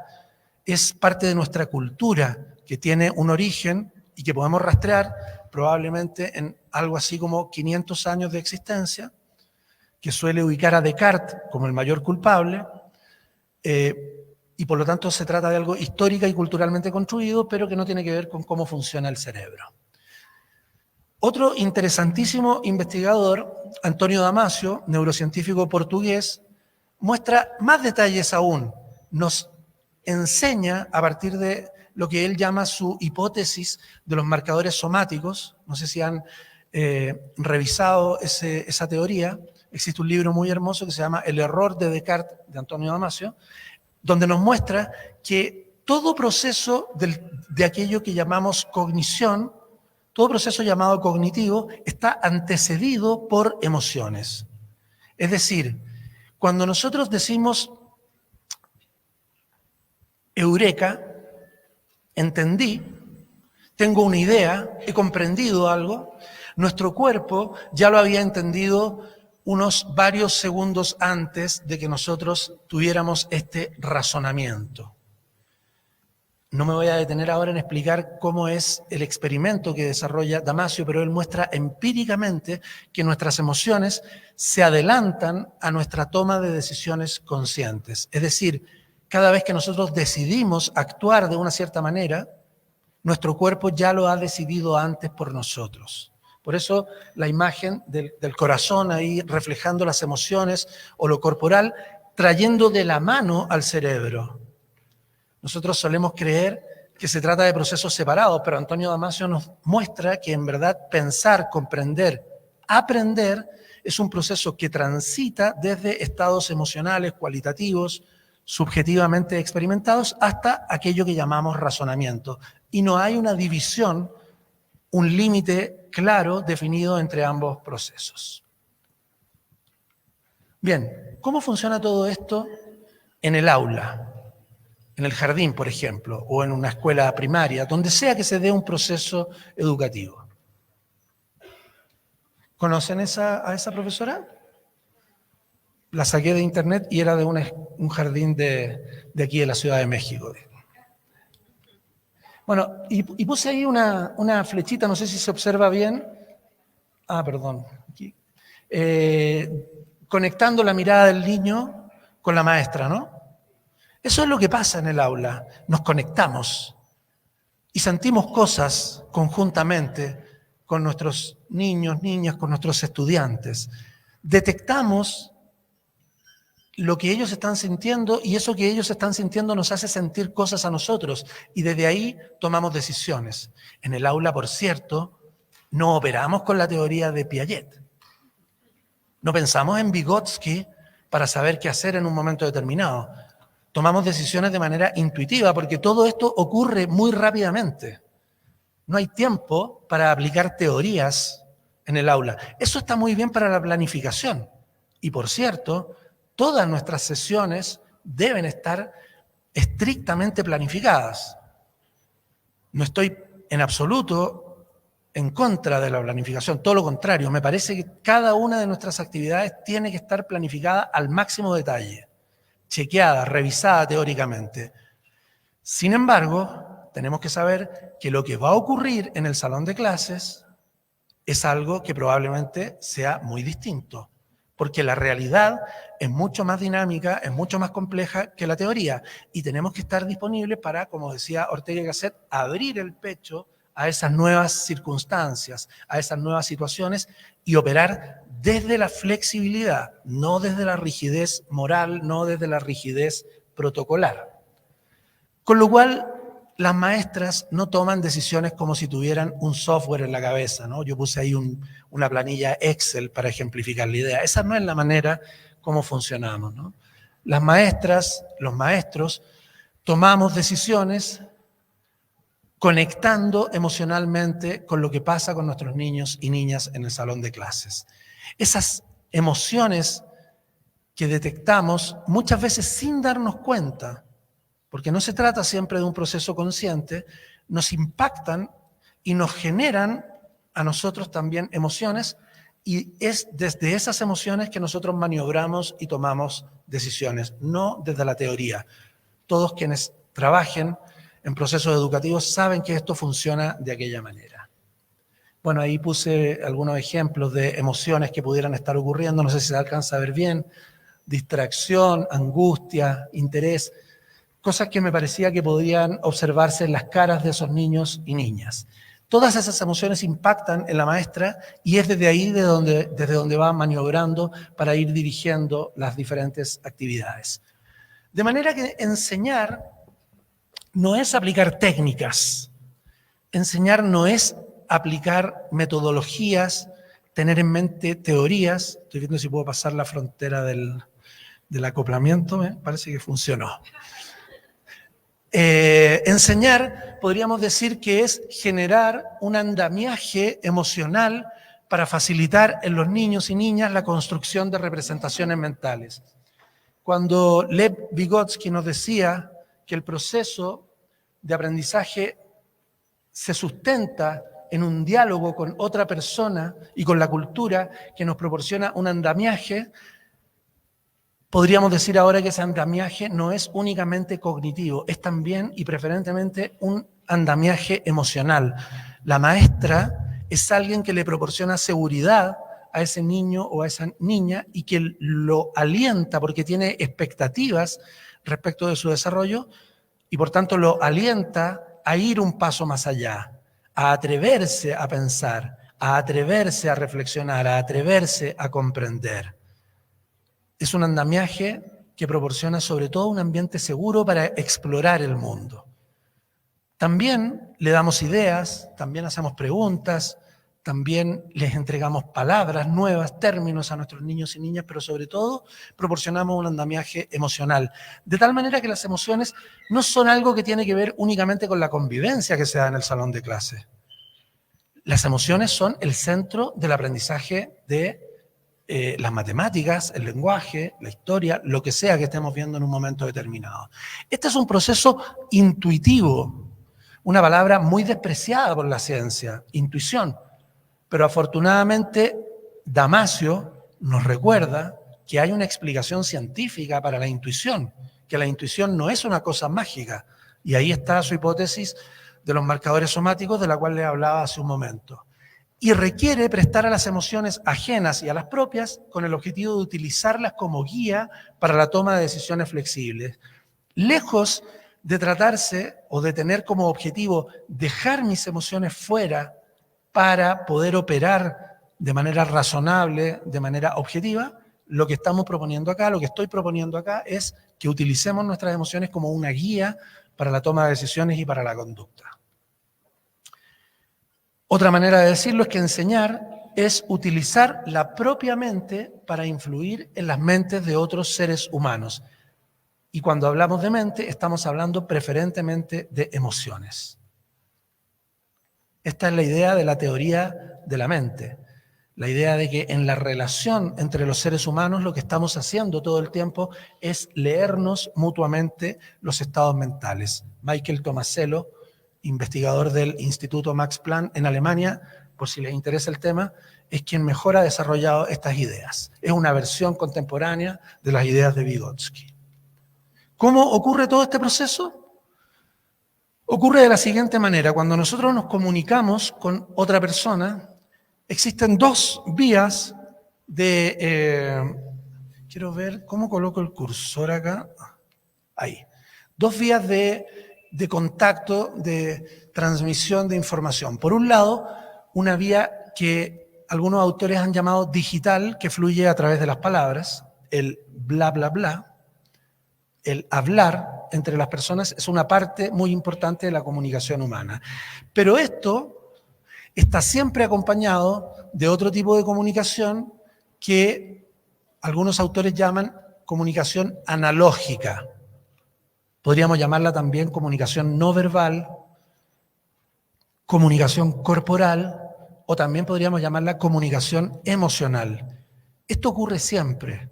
es parte de nuestra cultura que tiene un origen y que podemos rastrear probablemente en algo así como 500 años de existencia, que suele ubicar a Descartes como el mayor culpable, y por lo tanto se trata de algo histórica y culturalmente construido, pero que no tiene que ver con cómo funciona el cerebro. Otro interesantísimo investigador, Antonio Damasio, neurocientífico portugués, muestra más detalles aún. Nos enseña a partir de lo que él llama su hipótesis de los marcadores somáticos. No sé si han revisado esa teoría. Existe un libro muy hermoso que se llama El error de Descartes, de Antonio Damasio, donde nos muestra que todo proceso de aquello que llamamos cognición, todo proceso llamado cognitivo, está antecedido por emociones. Es decir, cuando nosotros decimos eureka, entendí, tengo una idea, he comprendido algo, nuestro cuerpo ya lo había entendido unos varios segundos antes de que nosotros tuviéramos este razonamiento. No me voy a detener ahora en explicar cómo es el experimento que desarrolla Damasio, pero él muestra empíricamente que nuestras emociones se adelantan a nuestra toma de decisiones conscientes. Es decir, cada vez que nosotros decidimos actuar de una cierta manera, nuestro cuerpo ya lo ha decidido antes por nosotros. Por eso la imagen del corazón ahí reflejando las emociones o lo corporal, trayendo de la mano al cerebro. Nosotros solemos creer que se trata de procesos separados, pero Antonio Damasio nos muestra que en verdad pensar, comprender, aprender es un proceso que transita desde estados emocionales, cualitativos, subjetivamente experimentados, hasta aquello que llamamos razonamiento. Y no hay una división, un límite claro definido entre ambos procesos. Bien, ¿cómo funciona todo esto en el aula? en el jardín, por ejemplo, o en una escuela primaria, donde sea que se dé un proceso educativo. ¿Conocen a esa profesora? La saqué de internet y era de un jardín de aquí de la Ciudad de México. Bueno, y puse ahí una flechita, no sé si se observa bien. Ah, perdón. Aquí. Conectando la mirada del niño con la maestra, ¿no? Eso es lo que pasa en el aula. Nos conectamos y sentimos cosas conjuntamente con nuestros niños, niñas, con nuestros estudiantes. Detectamos lo que ellos están sintiendo y eso que ellos están sintiendo nos hace sentir cosas a nosotros y desde ahí tomamos decisiones. En el aula, por cierto, no operamos con la teoría de Piaget. No pensamos en Vygotsky para saber qué hacer en un momento determinado. Tomamos decisiones de manera intuitiva porque todo esto ocurre muy rápidamente. No hay tiempo para aplicar teorías en el aula. Eso está muy bien para la planificación. Y por cierto, todas nuestras sesiones deben estar estrictamente planificadas. No estoy en absoluto en contra de la planificación, todo lo contrario, me parece que cada una de nuestras actividades tiene que estar planificada al máximo detalle, chequeada, revisada teóricamente. Sin embargo, tenemos que saber que lo que va a ocurrir en el salón de clases es algo que probablemente sea muy distinto, porque la realidad es mucho más dinámica, es mucho más compleja que la teoría, y tenemos que estar disponibles para, como decía Ortega y Gasset, abrir el pecho a esas nuevas circunstancias, a esas nuevas situaciones y operar desde la flexibilidad, no desde la rigidez moral, no desde la rigidez protocolar. Con lo cual, las maestras no toman decisiones como si tuvieran un software en la cabeza, ¿no? Yo puse ahí una planilla Excel para ejemplificar la idea. Esa no es la manera como funcionamos, ¿no? Las maestras, los maestros, tomamos decisiones conectando emocionalmente con lo que pasa con nuestros niños y niñas en el salón de clases. Esas emociones que detectamos muchas veces sin darnos cuenta, porque no se trata siempre de un proceso consciente, nos impactan y nos generan a nosotros también emociones y es desde esas emociones que nosotros maniobramos y tomamos decisiones, no desde la teoría. Todos quienes trabajen en procesos educativos saben que esto funciona de aquella manera. Bueno, ahí puse algunos ejemplos de emociones que pudieran estar ocurriendo, no sé si se alcanza a ver bien, distracción, angustia, interés, cosas que me parecía que podían observarse en las caras de esos niños y niñas. Todas esas emociones impactan en la maestra y es desde ahí desde donde va maniobrando para ir dirigiendo las diferentes actividades. De manera que enseñar no es aplicar técnicas, enseñar no es aplicar metodologías, tener en mente teorías. Estoy viendo si puedo pasar la frontera del acoplamiento, me parece que funcionó. Enseñar, podríamos decir que es generar un andamiaje emocional para facilitar en los niños y niñas la construcción de representaciones mentales. Cuando Lev Vygotsky nos decía que el proceso de aprendizaje se sustenta en un diálogo con otra persona y con la cultura que nos proporciona un andamiaje, podríamos decir ahora que ese andamiaje no es únicamente cognitivo, es también y preferentemente un andamiaje emocional. La maestra es alguien que le proporciona seguridad a ese niño o a esa niña y que lo alienta porque tiene expectativas respecto de su desarrollo y por tanto lo alienta a ir un paso más allá, a atreverse a pensar, a atreverse a reflexionar, a atreverse a comprender. Es un andamiaje que proporciona sobre todo un ambiente seguro para explorar el mundo. También le damos ideas, también hacemos preguntas, también les entregamos palabras nuevas, términos a nuestros niños y niñas, pero sobre todo proporcionamos un andamiaje emocional. De tal manera que las emociones no son algo que tiene que ver únicamente con la convivencia que se da en el salón de clase. Las emociones son el centro del aprendizaje de las matemáticas, el lenguaje, la historia, lo que sea que estemos viendo en un momento determinado. Este es un proceso intuitivo, una palabra muy despreciada por la ciencia, intuición. Pero afortunadamente Damasio nos recuerda que hay una explicación científica para la intuición, que la intuición no es una cosa mágica. Y ahí está su hipótesis de los marcadores somáticos de la cual le hablaba hace un momento. Y requiere prestar a las emociones ajenas y a las propias con el objetivo de utilizarlas como guía para la toma de decisiones flexibles. Lejos de tratarse o de tener como objetivo dejar mis emociones fuera para poder operar de manera razonable, de manera objetiva, lo que estamos proponiendo acá, lo que estoy proponiendo acá es que utilicemos nuestras emociones como una guía para la toma de decisiones y para la conducta. Otra manera de decirlo es que enseñar es utilizar la propia mente para influir en las mentes de otros seres humanos. Y cuando hablamos de mente, estamos hablando preferentemente de emociones. Esta es la idea de la teoría de la mente. La idea de que en la relación entre los seres humanos lo que estamos haciendo todo el tiempo es leernos mutuamente los estados mentales. Michael Tomasello, investigador del Instituto Max Planck en Alemania, por si les interesa el tema, es quien mejor ha desarrollado estas ideas. Es una versión contemporánea de las ideas de Vygotsky. ¿Cómo ocurre todo este proceso? Ocurre de la siguiente manera. Cuando nosotros nos comunicamos con otra persona, existen dos vías de... quiero ver cómo coloco el cursor acá. Ahí. Dos vías de contacto, de transmisión de información. Por un lado, una vía que algunos autores han llamado digital, que fluye a través de las palabras, el bla, bla, bla. El hablar entre las personas es una parte muy importante de la comunicación humana. Pero esto está siempre acompañado de otro tipo de comunicación que algunos autores llaman comunicación analógica. Podríamos llamarla también comunicación no verbal, comunicación corporal o también podríamos llamarla comunicación emocional. Esto ocurre siempre,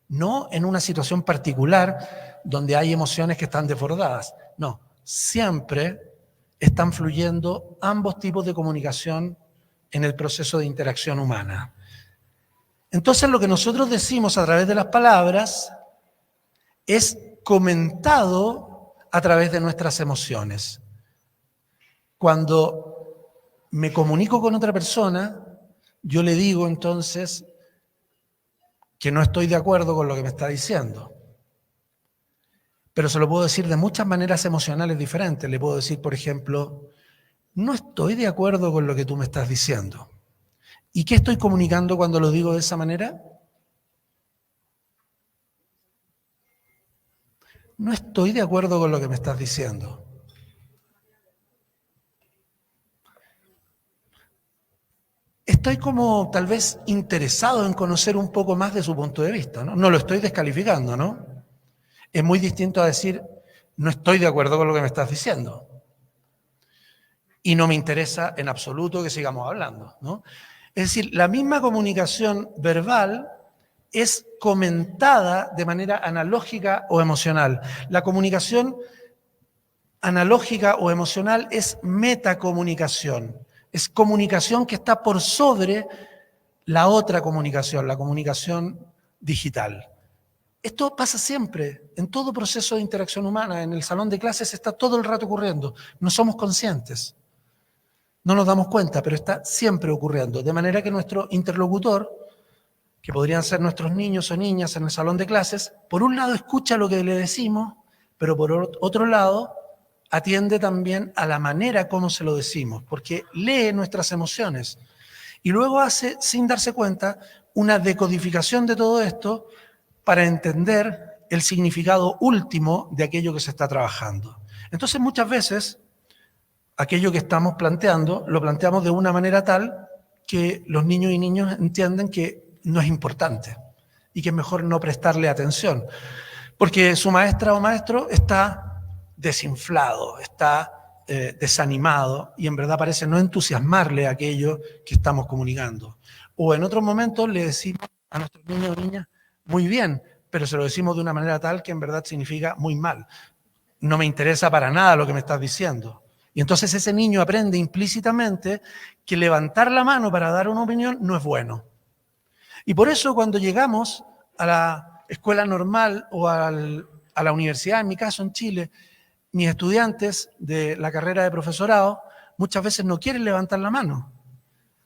no en una situación particular donde hay emociones que están desbordadas. No, siempre están fluyendo ambos tipos de comunicación en el proceso de interacción humana. Entonces, lo que nosotros decimos a través de las palabras es comentado a través de nuestras emociones. Cuando me comunico con otra persona, yo le digo entonces que no estoy de acuerdo con lo que me está diciendo. Pero se lo puedo decir de muchas maneras emocionales diferentes. Le puedo decir, por ejemplo, no estoy de acuerdo con lo que tú me estás diciendo. ¿Y qué estoy comunicando cuando lo digo de esa manera? No estoy de acuerdo con lo que me estás diciendo. Estoy como tal vez interesado en conocer un poco más de su punto de vista, ¿no? No lo estoy descalificando, ¿no? Es muy distinto a decir, no estoy de acuerdo con lo que me estás diciendo. Y no me interesa en absoluto que sigamos hablando, ¿no? Es decir, la misma comunicación verbal es comentada de manera analógica o emocional. La comunicación analógica o emocional es metacomunicación. Es comunicación que está por sobre la otra comunicación, la comunicación digital. Esto pasa siempre, en todo proceso de interacción humana. En el salón de clases está todo el rato ocurriendo. No somos conscientes. No nos damos cuenta, pero está siempre ocurriendo. De manera que nuestro interlocutor, que podrían ser nuestros niños o niñas en el salón de clases, por un lado escucha lo que le decimos, pero por otro lado atiende también a la manera como se lo decimos, porque lee nuestras emociones. Y luego hace, sin darse cuenta, una decodificación de todo esto para entender el significado último de aquello que se está trabajando. Entonces, muchas veces, aquello que estamos planteando, lo planteamos de una manera tal que los niños y niñas entienden que no es importante y que es mejor no prestarle atención, porque su maestra o maestro está desinflado, está desanimado y en verdad parece no entusiasmarle aquello que estamos comunicando. O en otros momentos le decimos a nuestros niños o niñas? Muy bien, pero se lo decimos de una manera tal que en verdad significa muy mal. No me interesa para nada lo que me estás diciendo. Y entonces ese niño aprende implícitamente que levantar la mano para dar una opinión no es bueno. Y por eso cuando llegamos a la escuela normal o a la universidad, en mi caso en Chile, mis estudiantes de la carrera de profesorado muchas veces no quieren levantar la mano,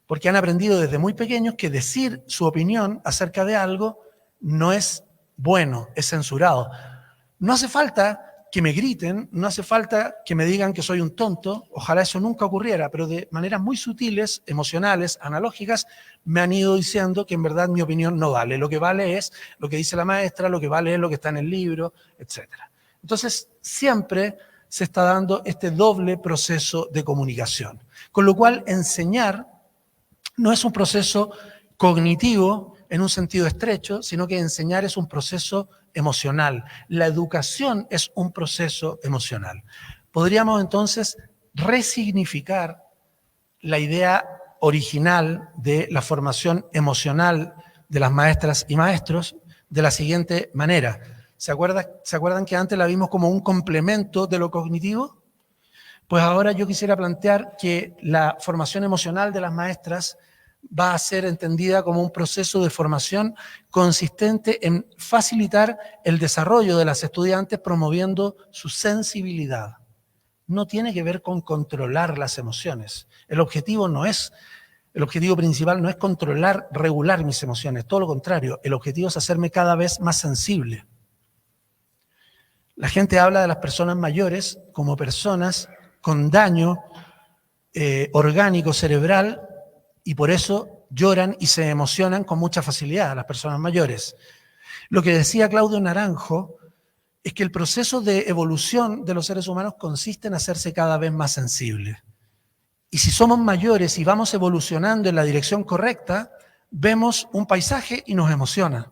porque han aprendido desde muy pequeños que decir su opinión acerca de algo no es bueno, es censurado. No hace falta que me griten, no hace falta que me digan que soy un tonto, ojalá eso nunca ocurriera, pero de maneras muy sutiles, emocionales, analógicas, me han ido diciendo que en verdad mi opinión no vale. Lo que vale es lo que dice la maestra, lo que vale es lo que está en el libro, etc. Entonces, siempre se está dando este doble proceso de comunicación. Con lo cual, enseñar no es un proceso cognitivo en un sentido estrecho, sino que enseñar es un proceso emocional. La educación es un proceso emocional. Podríamos entonces resignificar la idea original de la formación emocional de las maestras y maestros de la siguiente manera. ¿Se acuerdan que antes la vimos como un complemento de lo cognitivo? Pues ahora yo quisiera plantear que la formación emocional de las maestras va a ser entendida como un proceso de formación consistente en facilitar el desarrollo de las estudiantes promoviendo su sensibilidad. No tiene que ver con controlar las emociones. El objetivo principal no es controlar, regular mis emociones, todo lo contrario, el objetivo es hacerme cada vez más sensible. La gente habla de las personas mayores como personas con daño orgánico cerebral y por eso lloran y se emocionan con mucha facilidad las personas mayores. Lo que decía Claudio Naranjo es que el proceso de evolución de los seres humanos consiste en hacerse cada vez más sensibles. Y si somos mayores y vamos evolucionando en la dirección correcta, vemos un paisaje y nos emociona.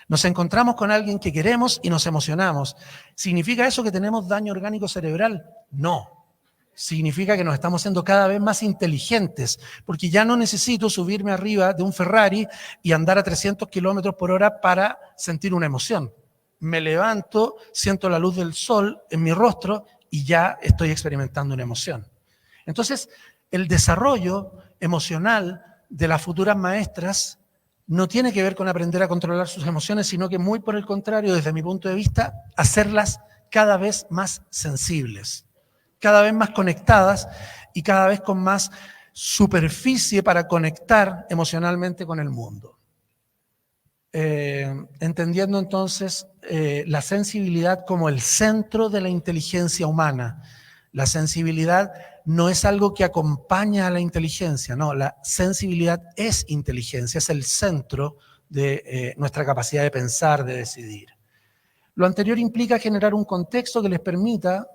Nos encontramos con alguien que queremos y nos emocionamos. ¿Significa eso que tenemos daño orgánico cerebral? No. Significa que nos estamos haciendo cada vez más inteligentes, porque ya no necesito subirme arriba de un Ferrari y andar a 300 kilómetros por hora para sentir una emoción. Me levanto, siento la luz del sol en mi rostro y ya estoy experimentando una emoción. Entonces, el desarrollo emocional de las futuras maestras no tiene que ver con aprender a controlar sus emociones, sino que muy por el contrario, desde mi punto de vista, hacerlas cada vez más sensibles, cada vez más conectadas y cada vez con más superficie para conectar emocionalmente con el mundo. Entendiendo entonces la sensibilidad como el centro de la inteligencia humana. La sensibilidad no es algo que acompaña a la inteligencia, no, la sensibilidad es inteligencia, es el centro de nuestra capacidad de pensar, de decidir. Lo anterior implica generar un contexto que les permita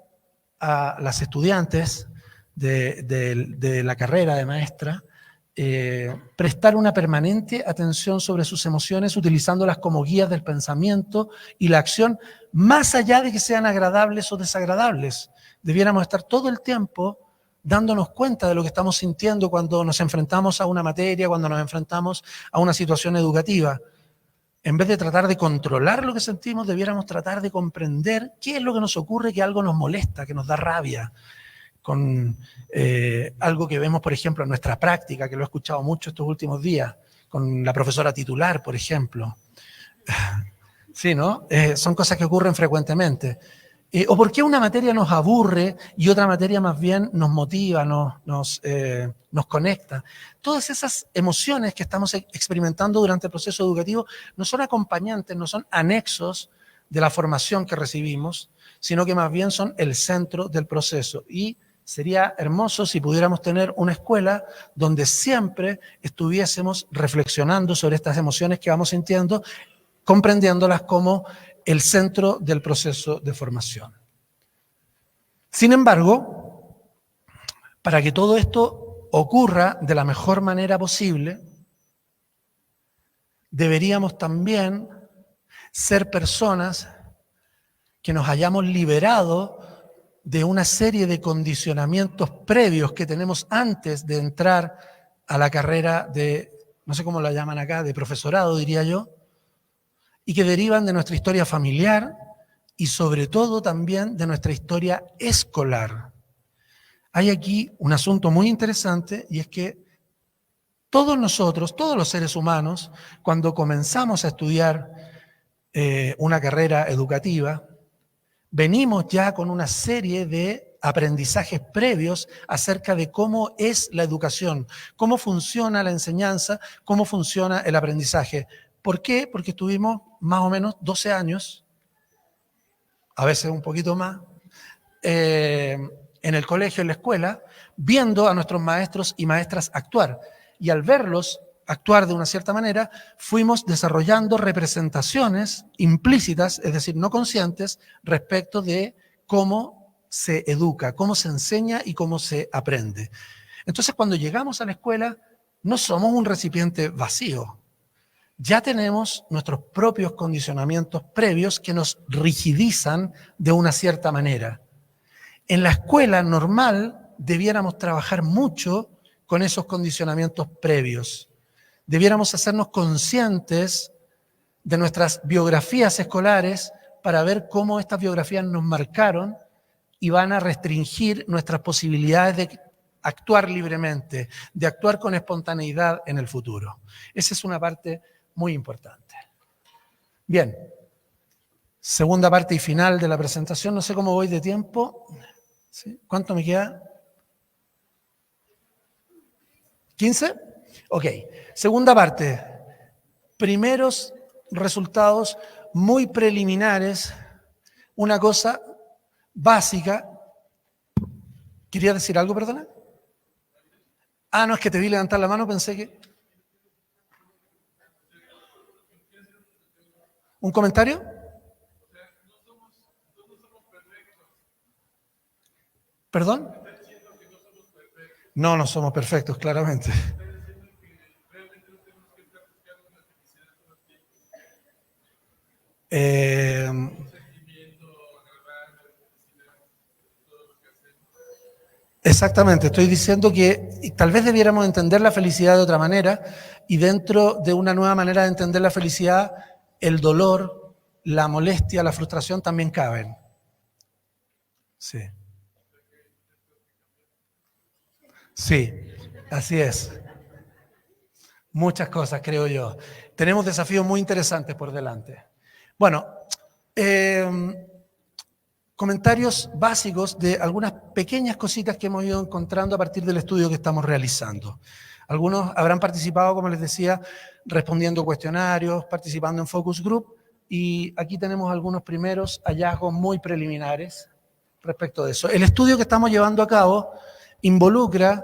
a las estudiantes de la carrera de maestra prestar una permanente atención sobre sus emociones, utilizándolas como guías del pensamiento y la acción, más allá de que sean agradables o desagradables. Debiéramos estar todo el tiempo dándonos cuenta de lo que estamos sintiendo cuando nos enfrentamos a una materia, cuando nos enfrentamos a una situación educativa. En vez de tratar de controlar lo que sentimos, debiéramos tratar de comprender qué es lo que nos ocurre, que algo nos molesta, que nos da rabia, con algo que vemos, por ejemplo, en nuestra práctica, que lo he escuchado mucho estos últimos días, con la profesora titular, por ejemplo. Sí, ¿no? Son cosas que ocurren frecuentemente. O por qué una materia nos aburre y otra materia más bien nos motiva, nos conecta. Todas esas emociones que estamos experimentando durante el proceso educativo no son acompañantes, no son anexos de la formación que recibimos, sino que más bien son el centro del proceso. Y sería hermoso si pudiéramos tener una escuela donde siempre estuviésemos reflexionando sobre estas emociones que vamos sintiendo, comprendiéndolas como el centro del proceso de formación. Sin embargo, para que todo esto ocurra de la mejor manera posible, deberíamos también ser personas que nos hayamos liberado de una serie de condicionamientos previos que tenemos antes de entrar a la carrera de no sé cómo la llaman acá, de profesorado diría yo, y que derivan de nuestra historia familiar y sobre todo también de nuestra historia escolar. Hay aquí un asunto muy interesante y es que todos nosotros, todos los seres humanos, cuando comenzamos a estudiar una carrera educativa, venimos ya con una serie de aprendizajes previos acerca de cómo es la educación, cómo funciona la enseñanza, cómo funciona el aprendizaje. ¿Por qué? Porque estuvimos más o menos 12 años, a veces un poquito más, en el colegio, en la escuela, viendo a nuestros maestros y maestras actuar. Y al verlos actuar de una cierta manera, fuimos desarrollando representaciones implícitas, es decir, no conscientes, respecto de cómo se educa, cómo se enseña y cómo se aprende. Entonces, cuando llegamos a la escuela, no somos un recipiente vacío. Ya tenemos nuestros propios condicionamientos previos que nos rigidizan de una cierta manera. En la escuela normal debiéramos trabajar mucho con esos condicionamientos previos. Debiéramos hacernos conscientes de nuestras biografías escolares para ver cómo estas biografías nos marcaron y van a restringir nuestras posibilidades de actuar libremente, de actuar con espontaneidad en el futuro. Esa es una parte muy importante. Bien, segunda parte y final de la presentación. No sé cómo voy de tiempo. ¿Sí? ¿Cuánto me queda? ¿15? Ok. Segunda parte. Primeros resultados muy preliminares. Una cosa básica. ¿Quería decir algo, perdona? Ah, no, es que te vi levantar la mano, pensé que... ¿Un comentario? ¿Perdón? No, no somos perfectos, claramente. Exactamente, estoy diciendo que tal vez debiéramos entender la felicidad de otra manera y dentro de una nueva manera de entender la felicidad, el dolor, la molestia, la frustración también caben. Sí. Sí, así es. Muchas cosas, creo yo. Tenemos desafíos muy interesantes por delante. Bueno, comentarios básicos de algunas pequeñas cositas que hemos ido encontrando a partir del estudio que estamos realizando. Algunos habrán participado, como les decía, respondiendo cuestionarios, participando en focus group, y aquí tenemos algunos primeros hallazgos muy preliminares respecto de eso. El estudio que estamos llevando a cabo involucra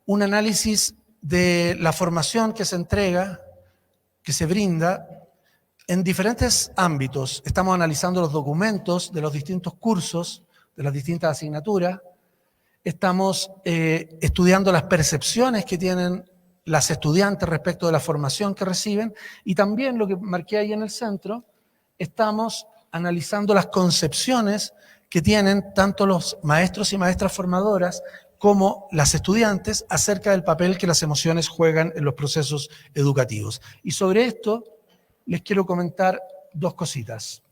un análisis de la formación que se entrega, que se brinda en diferentes ámbitos. Estamos analizando los documentos de los distintos cursos, de las distintas asignaturas. Estamos estudiando las percepciones que tienen las estudiantes respecto de la formación que reciben y también lo que marqué ahí en el centro, estamos analizando las concepciones que tienen tanto los maestros y maestras formadoras como las estudiantes acerca del papel que las emociones juegan en los procesos educativos. Y sobre esto les quiero comentar dos cositas.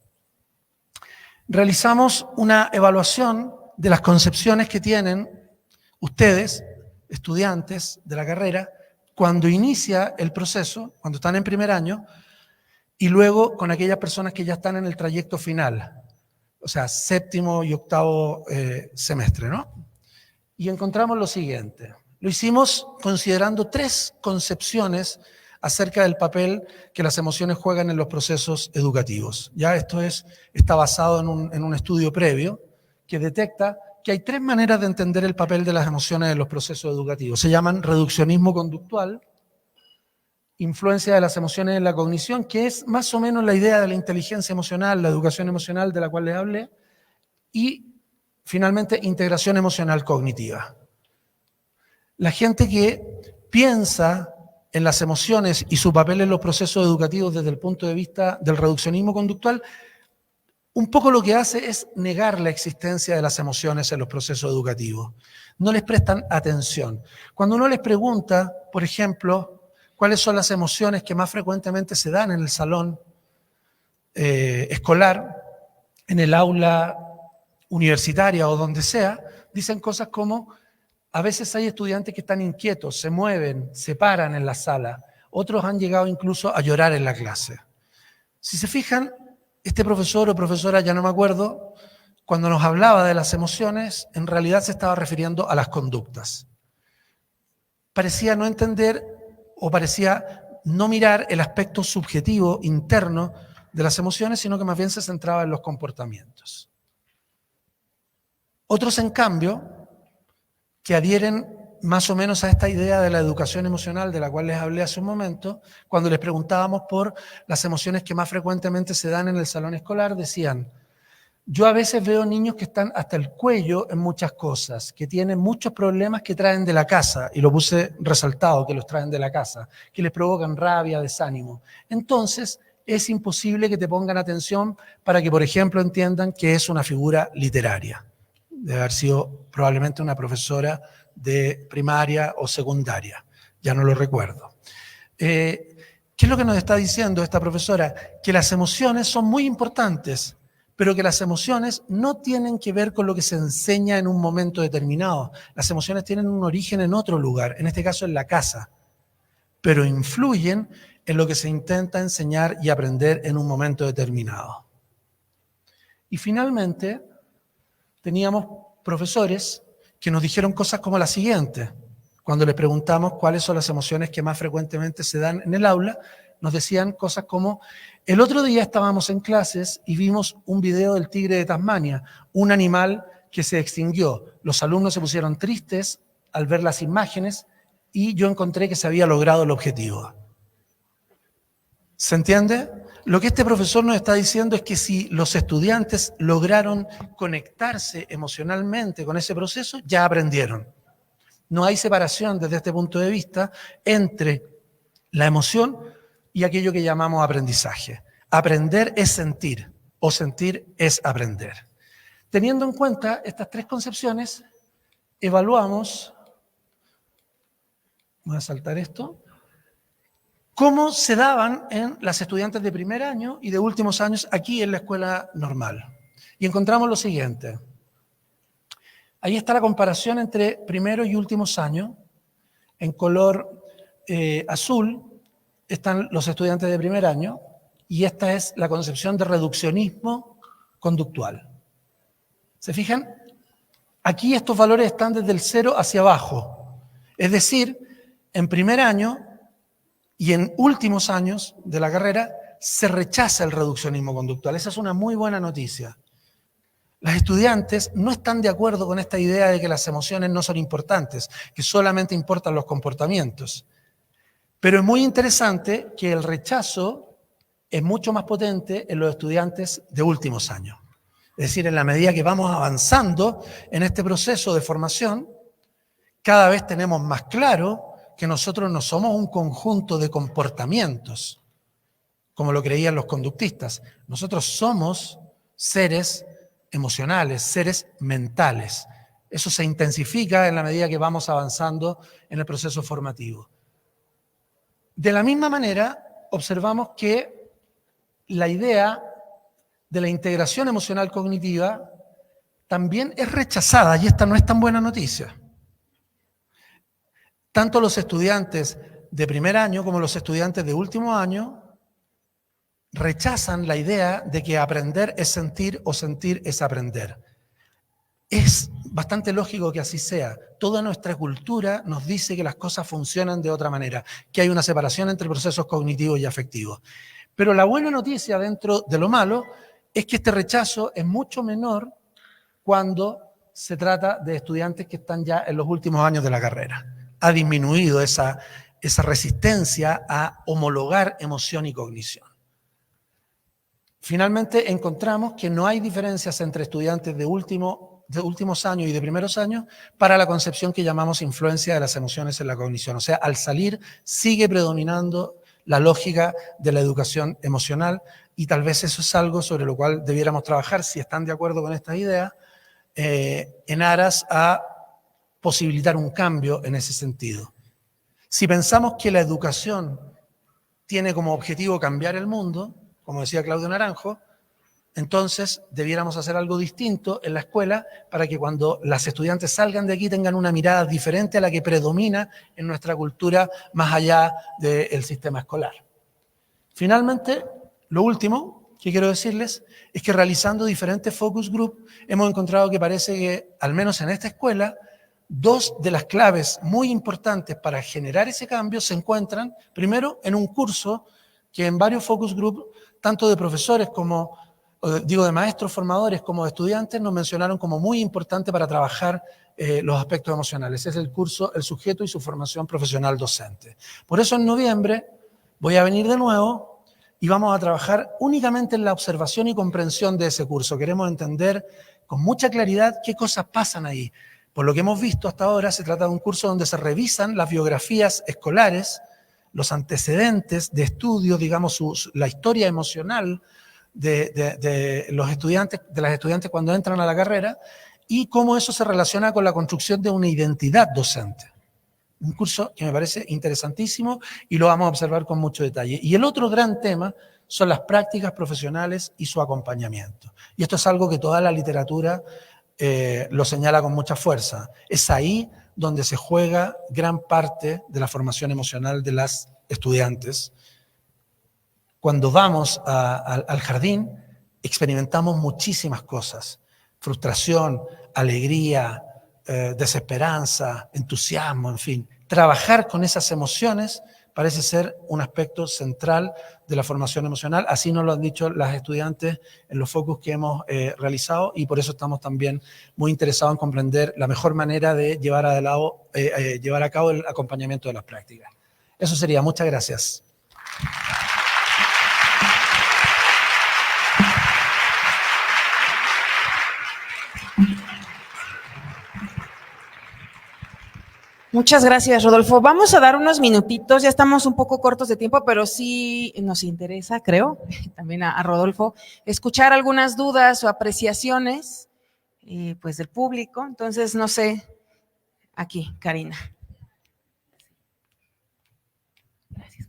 Realizamos una evaluación de las concepciones que tienen ustedes, estudiantes de la carrera, cuando inicia el proceso, cuando están en primer año, y luego con aquellas personas que ya están en el trayecto final, o sea, séptimo y octavo semestre, ¿no? Y encontramos lo siguiente. Lo hicimos considerando tres concepciones acerca del papel que las emociones juegan en los procesos educativos. Ya esto está basado en un estudio previo que detecta que hay tres maneras de entender el papel de las emociones en los procesos educativos. Se llaman reduccionismo conductual, influencia de las emociones en la cognición, que es más o menos la idea de la inteligencia emocional, la educación emocional de la cual les hablé, y finalmente integración emocional cognitiva. La gente que piensa en las emociones y su papel en los procesos educativos desde el punto de vista del reduccionismo conductual, un poco lo que hace es negar la existencia de las emociones en los procesos educativos. No les prestan atención. Cuando uno les pregunta, por ejemplo, cuáles son las emociones que más frecuentemente se dan en el salón escolar, en el aula universitaria o donde sea, dicen cosas como: a veces hay estudiantes que están inquietos, se mueven, se paran en la sala. Otros han llegado incluso a llorar en la clase. Si se fijan, este profesor o profesora, ya no me acuerdo, cuando nos hablaba de las emociones, en realidad se estaba refiriendo a las conductas. Parecía no entender o parecía no mirar el aspecto subjetivo interno de las emociones, sino que más bien se centraba en los comportamientos. Otros, en cambio, que adhieren más o menos a esta idea de la educación emocional de la cual les hablé hace un momento, cuando les preguntábamos por las emociones que más frecuentemente se dan en el salón escolar, decían: yo a veces veo niños que están hasta el cuello en muchas cosas, que tienen muchos problemas que traen de la casa, y lo puse resaltado, que los traen de la casa, que les provocan rabia, desánimo. Entonces, es imposible que te pongan atención para que, por ejemplo, entiendan que es una figura literaria. Debe haber sido probablemente una profesora de primaria o secundaria, ya no lo recuerdo. ¿Qué es lo que nos está diciendo esta profesora? Que las emociones son muy importantes, pero que las emociones no tienen que ver con lo que se enseña en un momento determinado. Las emociones tienen un origen en otro lugar, en este caso en la casa, pero influyen en lo que se intenta enseñar y aprender en un momento determinado. Y finalmente, teníamos profesores que nos dijeron cosas como la siguiente. Cuando les preguntamos cuáles son las emociones que más frecuentemente se dan en el aula, nos decían cosas como: el otro día estábamos en clases y vimos un video del tigre de Tasmania, un animal que se extinguió. Los alumnos se pusieron tristes al ver las imágenes y yo encontré que se había logrado el objetivo. ¿Se entiende? Lo que este profesor nos está diciendo es que si los estudiantes lograron conectarse emocionalmente con ese proceso, ya aprendieron. No hay separación desde este punto de vista entre la emoción y aquello que llamamos aprendizaje. Aprender es sentir, o sentir es aprender. Teniendo en cuenta estas tres concepciones, evaluamos, voy a saltar esto, cómo se daban en las estudiantes de primer año y de últimos años aquí en la escuela normal. Y encontramos lo siguiente. Ahí está la comparación entre primero y últimos años. En color azul están los estudiantes de primer año y esta es la concepción de reduccionismo conductual. ¿Se fijan? Aquí estos valores están desde el 0 hacia abajo. Es decir, en primer año y en últimos años de la carrera se rechaza el reduccionismo conductual. Esa es una muy buena noticia. Las estudiantes no están de acuerdo con esta idea de que las emociones no son importantes, que solamente importan los comportamientos. Pero es muy interesante que el rechazo es mucho más potente en los estudiantes de últimos años. Es decir, en la medida que vamos avanzando en este proceso de formación, cada vez tenemos más claro que nosotros no somos un conjunto de comportamientos, como lo creían los conductistas. Nosotros somos seres emocionales, seres mentales. Eso se intensifica en la medida que vamos avanzando en el proceso formativo. De la misma manera, observamos que la idea de la integración emocional cognitiva también es rechazada, y esta no es tan buena noticia. Tanto los estudiantes de primer año como los estudiantes de último año rechazan la idea de que aprender es sentir o sentir es aprender. Es bastante lógico que así sea. Toda nuestra cultura nos dice que las cosas funcionan de otra manera, que hay una separación entre procesos cognitivos y afectivos. Pero la buena noticia dentro de lo malo es que este rechazo es mucho menor cuando se trata de estudiantes que están ya en los últimos años de la carrera. Ha disminuido esa resistencia a homologar emoción y cognición. Finalmente, encontramos que no hay diferencias entre estudiantes de últimos años y de primeros años para la concepción que llamamos influencia de las emociones en la cognición. O sea, al salir sigue predominando la lógica de la educación emocional y tal vez eso es algo sobre lo cual debiéramos trabajar, si están de acuerdo con esta idea, en aras a posibilitar un cambio en ese sentido. Si pensamos que la educación tiene como objetivo cambiar el mundo, como decía Claudio Naranjo, entonces debiéramos hacer algo distinto en la escuela para que cuando las estudiantes salgan de aquí tengan una mirada diferente a la que predomina en nuestra cultura más allá del sistema escolar. Finalmente, lo último que quiero decirles es que realizando diferentes focus group hemos encontrado que parece que, al menos en esta escuela, dos de las claves muy importantes para generar ese cambio se encuentran, primero, en un curso que en varios focus group, tanto de profesores como, de maestros formadores como de estudiantes, nos mencionaron como muy importante para trabajar los aspectos emocionales. Es el curso El sujeto y su formación profesional docente. Por eso en noviembre voy a venir de nuevo y vamos a trabajar únicamente en la observación y comprensión de ese curso. Queremos entender con mucha claridad qué cosas pasan ahí. Por lo que hemos visto hasta ahora, se trata de un curso donde se revisan las biografías escolares, los antecedentes de estudio, digamos, la historia emocional de los estudiantes, de las estudiantes cuando entran a la carrera, y cómo eso se relaciona con la construcción de una identidad docente. Un curso que me parece interesantísimo y lo vamos a observar con mucho detalle. Y el otro gran tema son las prácticas profesionales y su acompañamiento. Y esto es algo que toda la literatura lo señala con mucha fuerza. Es ahí donde se juega gran parte de la formación emocional de las estudiantes. Cuando vamos al jardín, experimentamos muchísimas cosas. Frustración, alegría, desesperanza, entusiasmo, en fin. Trabajar con esas emociones parece ser un aspecto central de la formación emocional. Así nos lo han dicho las estudiantes en los focus que hemos realizado, y por eso estamos también muy interesados en comprender la mejor manera de llevar a cabo el acompañamiento de las prácticas. Eso sería. Muchas gracias. Muchas gracias, Rodolfo. Vamos a dar unos minutitos, ya estamos un poco cortos de tiempo, pero sí nos interesa, creo, también a Rodolfo, escuchar algunas dudas o apreciaciones pues del público. Entonces, no sé, aquí, Karina. Gracias.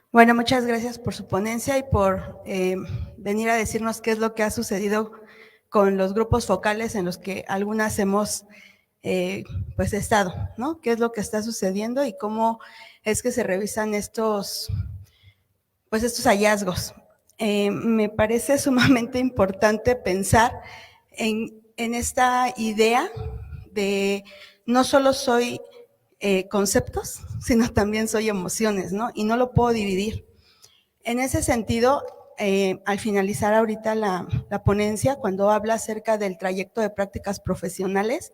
Bueno, muchas gracias por su ponencia y por venir a decirnos qué es lo que ha sucedido con los grupos focales en los que algunas hemos pues estado, ¿no? ¿Qué es lo que está sucediendo y cómo es que se revisan estos hallazgos? Me parece sumamente importante pensar en esta idea de no solo soy conceptos, sino también soy emociones, ¿no? Y no lo puedo dividir. En ese sentido, al finalizar ahorita la ponencia, cuando habla acerca del trayecto de prácticas profesionales,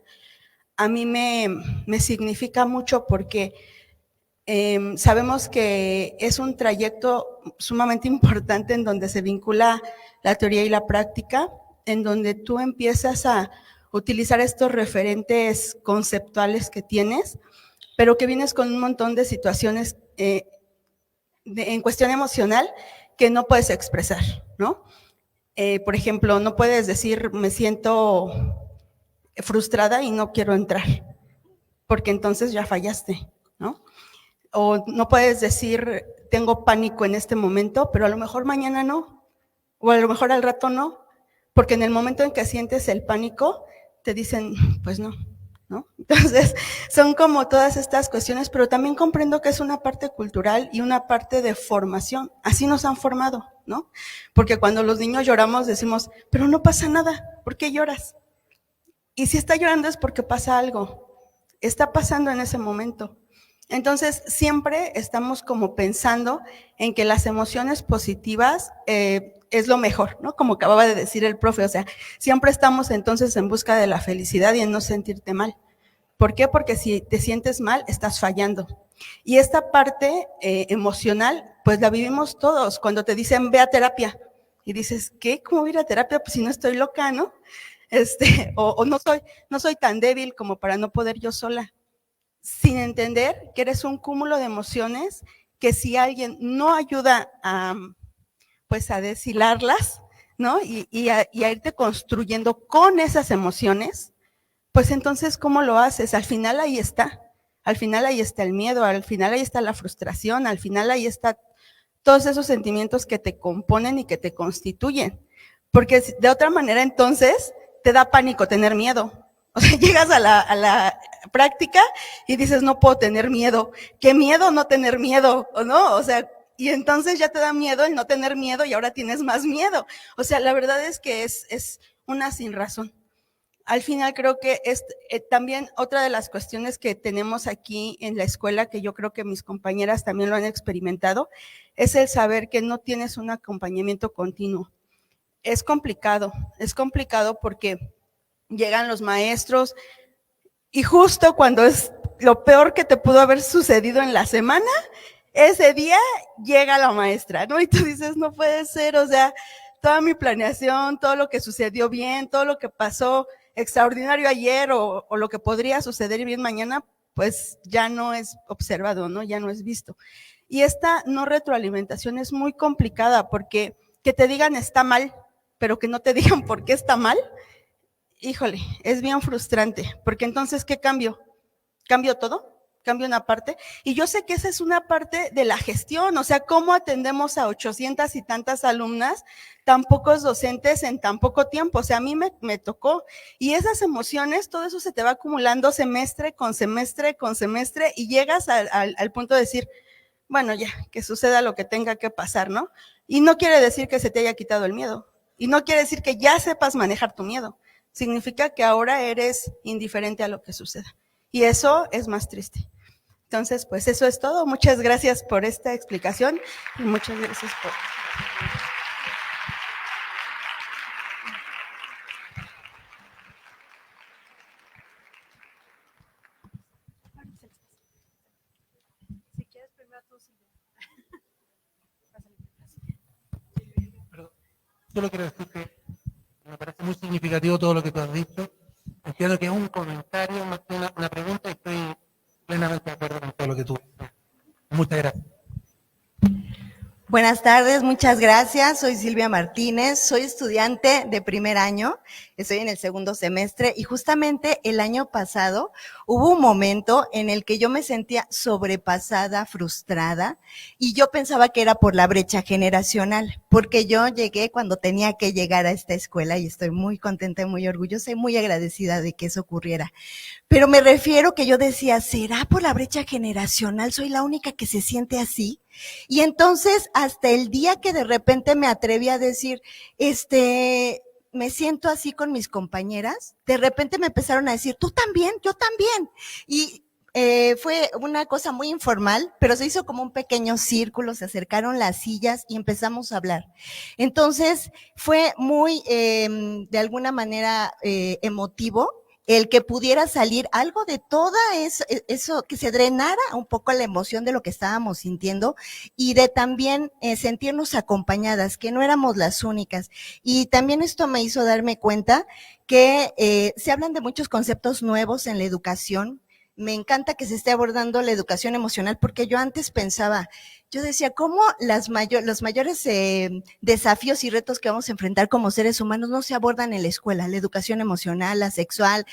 a mí me significa mucho porque sabemos que es un trayecto sumamente importante en donde se vincula la teoría y la práctica, en donde tú empiezas a utilizar estos referentes conceptuales que tienes, pero que vienes con un montón de situaciones en cuestión emocional que no puedes expresar, ¿no? Por ejemplo, no puedes decir me siento frustrada y no quiero entrar, porque entonces ya fallaste, ¿no? O no puedes decir tengo pánico en este momento, pero a lo mejor mañana no, o a lo mejor al rato no, porque en el momento en que sientes el pánico te dicen pues no, ¿no? Entonces son como todas estas cuestiones, pero también comprendo que es una parte cultural y una parte de formación. Así nos han formado, ¿no? Porque cuando los niños lloramos decimos, pero no pasa nada, ¿por qué lloras? Y si está llorando es porque pasa algo, está pasando en ese momento. Entonces siempre estamos como pensando en que las emociones positivas es lo mejor, ¿no? Como acababa de decir el profe, o sea, siempre estamos entonces en busca de la felicidad y en no sentirte mal. ¿Por qué? Porque si te sientes mal, estás fallando. Y esta parte emocional, pues la vivimos todos. Cuando te dicen, ve a terapia, y dices, ¿qué? ¿Cómo voy a ir a terapia? Pues si no estoy loca, ¿no? O no soy tan débil como para no poder yo sola. Sin entender que eres un cúmulo de emociones que si alguien no ayuda a deshilarlas, ¿no? Y a irte construyendo con esas emociones, pues entonces, ¿cómo lo haces? Al final ahí está. Al final ahí está el miedo, al final ahí está la frustración, al final ahí está todos esos sentimientos que te componen y que te constituyen. Porque de otra manera entonces te da pánico tener miedo. O sea, llegas a la práctica y dices, no puedo tener miedo. ¿Qué miedo no tener miedo? ¿O no? O sea, y entonces ya te da miedo el no tener miedo y ahora tienes más miedo. O sea, la verdad es que es una sin razón. Al final creo que es también otra de las cuestiones que tenemos aquí en la escuela, que yo creo que mis compañeras también lo han experimentado, es el saber que no tienes un acompañamiento continuo. Es complicado porque llegan los maestros y justo cuando es lo peor que te pudo haber sucedido en la semana, ese día llega la maestra, ¿no? Y tú dices, no puede ser, o sea, toda mi planeación, todo lo que sucedió bien, todo lo que pasó extraordinario ayer o lo que podría suceder bien mañana, pues ya no es observado, ¿no? Ya no es visto. Y esta no retroalimentación es muy complicada porque que te digan está mal, pero que no te digan por qué está mal, híjole, es bien frustrante, porque entonces, ¿qué cambio? ¿Cambio todo? ¿Cambio una parte? Y yo sé que esa es una parte de la gestión, o sea, cómo atendemos a 800 y tantas alumnas, tan pocos docentes en tan poco tiempo, o sea, a mí me tocó, y esas emociones, todo eso se te va acumulando semestre con semestre con semestre, y llegas al punto de decir, bueno, ya, que suceda lo que tenga que pasar, ¿no? Y no quiere decir que se te haya quitado el miedo, y no quiere decir que ya sepas manejar tu miedo, significa que ahora eres indiferente a lo que suceda, y eso es más triste. Entonces, pues eso es todo. Muchas gracias por esta explicación y muchas gracias por... Si quieres, primero tú, Silvia. Solo quiero decir que me parece muy significativo todo lo que tú has dicho. Entiendo que es un comentario más que una pregunta y estoy plenamente de acuerdo con todo lo que tú dices. Muchas gracias. Buenas tardes, muchas gracias. Soy Silvia Martínez, soy estudiante de primer año, estoy en el segundo semestre y justamente el año pasado hubo un momento en el que yo me sentía sobrepasada, frustrada y yo pensaba que era por la brecha generacional, porque yo llegué cuando tenía que llegar a esta escuela y estoy muy contenta y muy orgullosa y muy agradecida de que eso ocurriera. Pero me refiero que yo decía, ¿será por la brecha generacional? ¿Soy la única que se siente así? Y entonces, hasta el día que de repente me atreví a decir, me siento así con mis compañeras, de repente me empezaron a decir, tú también, yo también. Y fue una cosa muy informal, pero se hizo como un pequeño círculo, se acercaron las sillas y empezamos a hablar. Entonces, fue muy, de alguna manera, emotivo, el que pudiera salir algo de toda eso, que se drenara un poco la emoción de lo que estábamos sintiendo y de también sentirnos acompañadas, que no éramos las únicas. Y también esto me hizo darme cuenta que se hablan de muchos conceptos nuevos en la educación. Me encanta que se esté abordando la educación emocional porque yo antes pensaba, yo decía, ¿cómo los mayores desafíos y retos que vamos a enfrentar como seres humanos no se abordan en la escuela? La educación emocional, la sexual,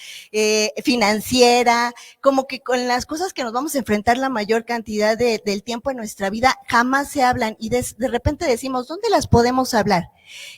financiera, como que con las cosas que nos vamos a enfrentar la mayor cantidad del tiempo en nuestra vida jamás se hablan y de repente decimos, ¿dónde las podemos hablar?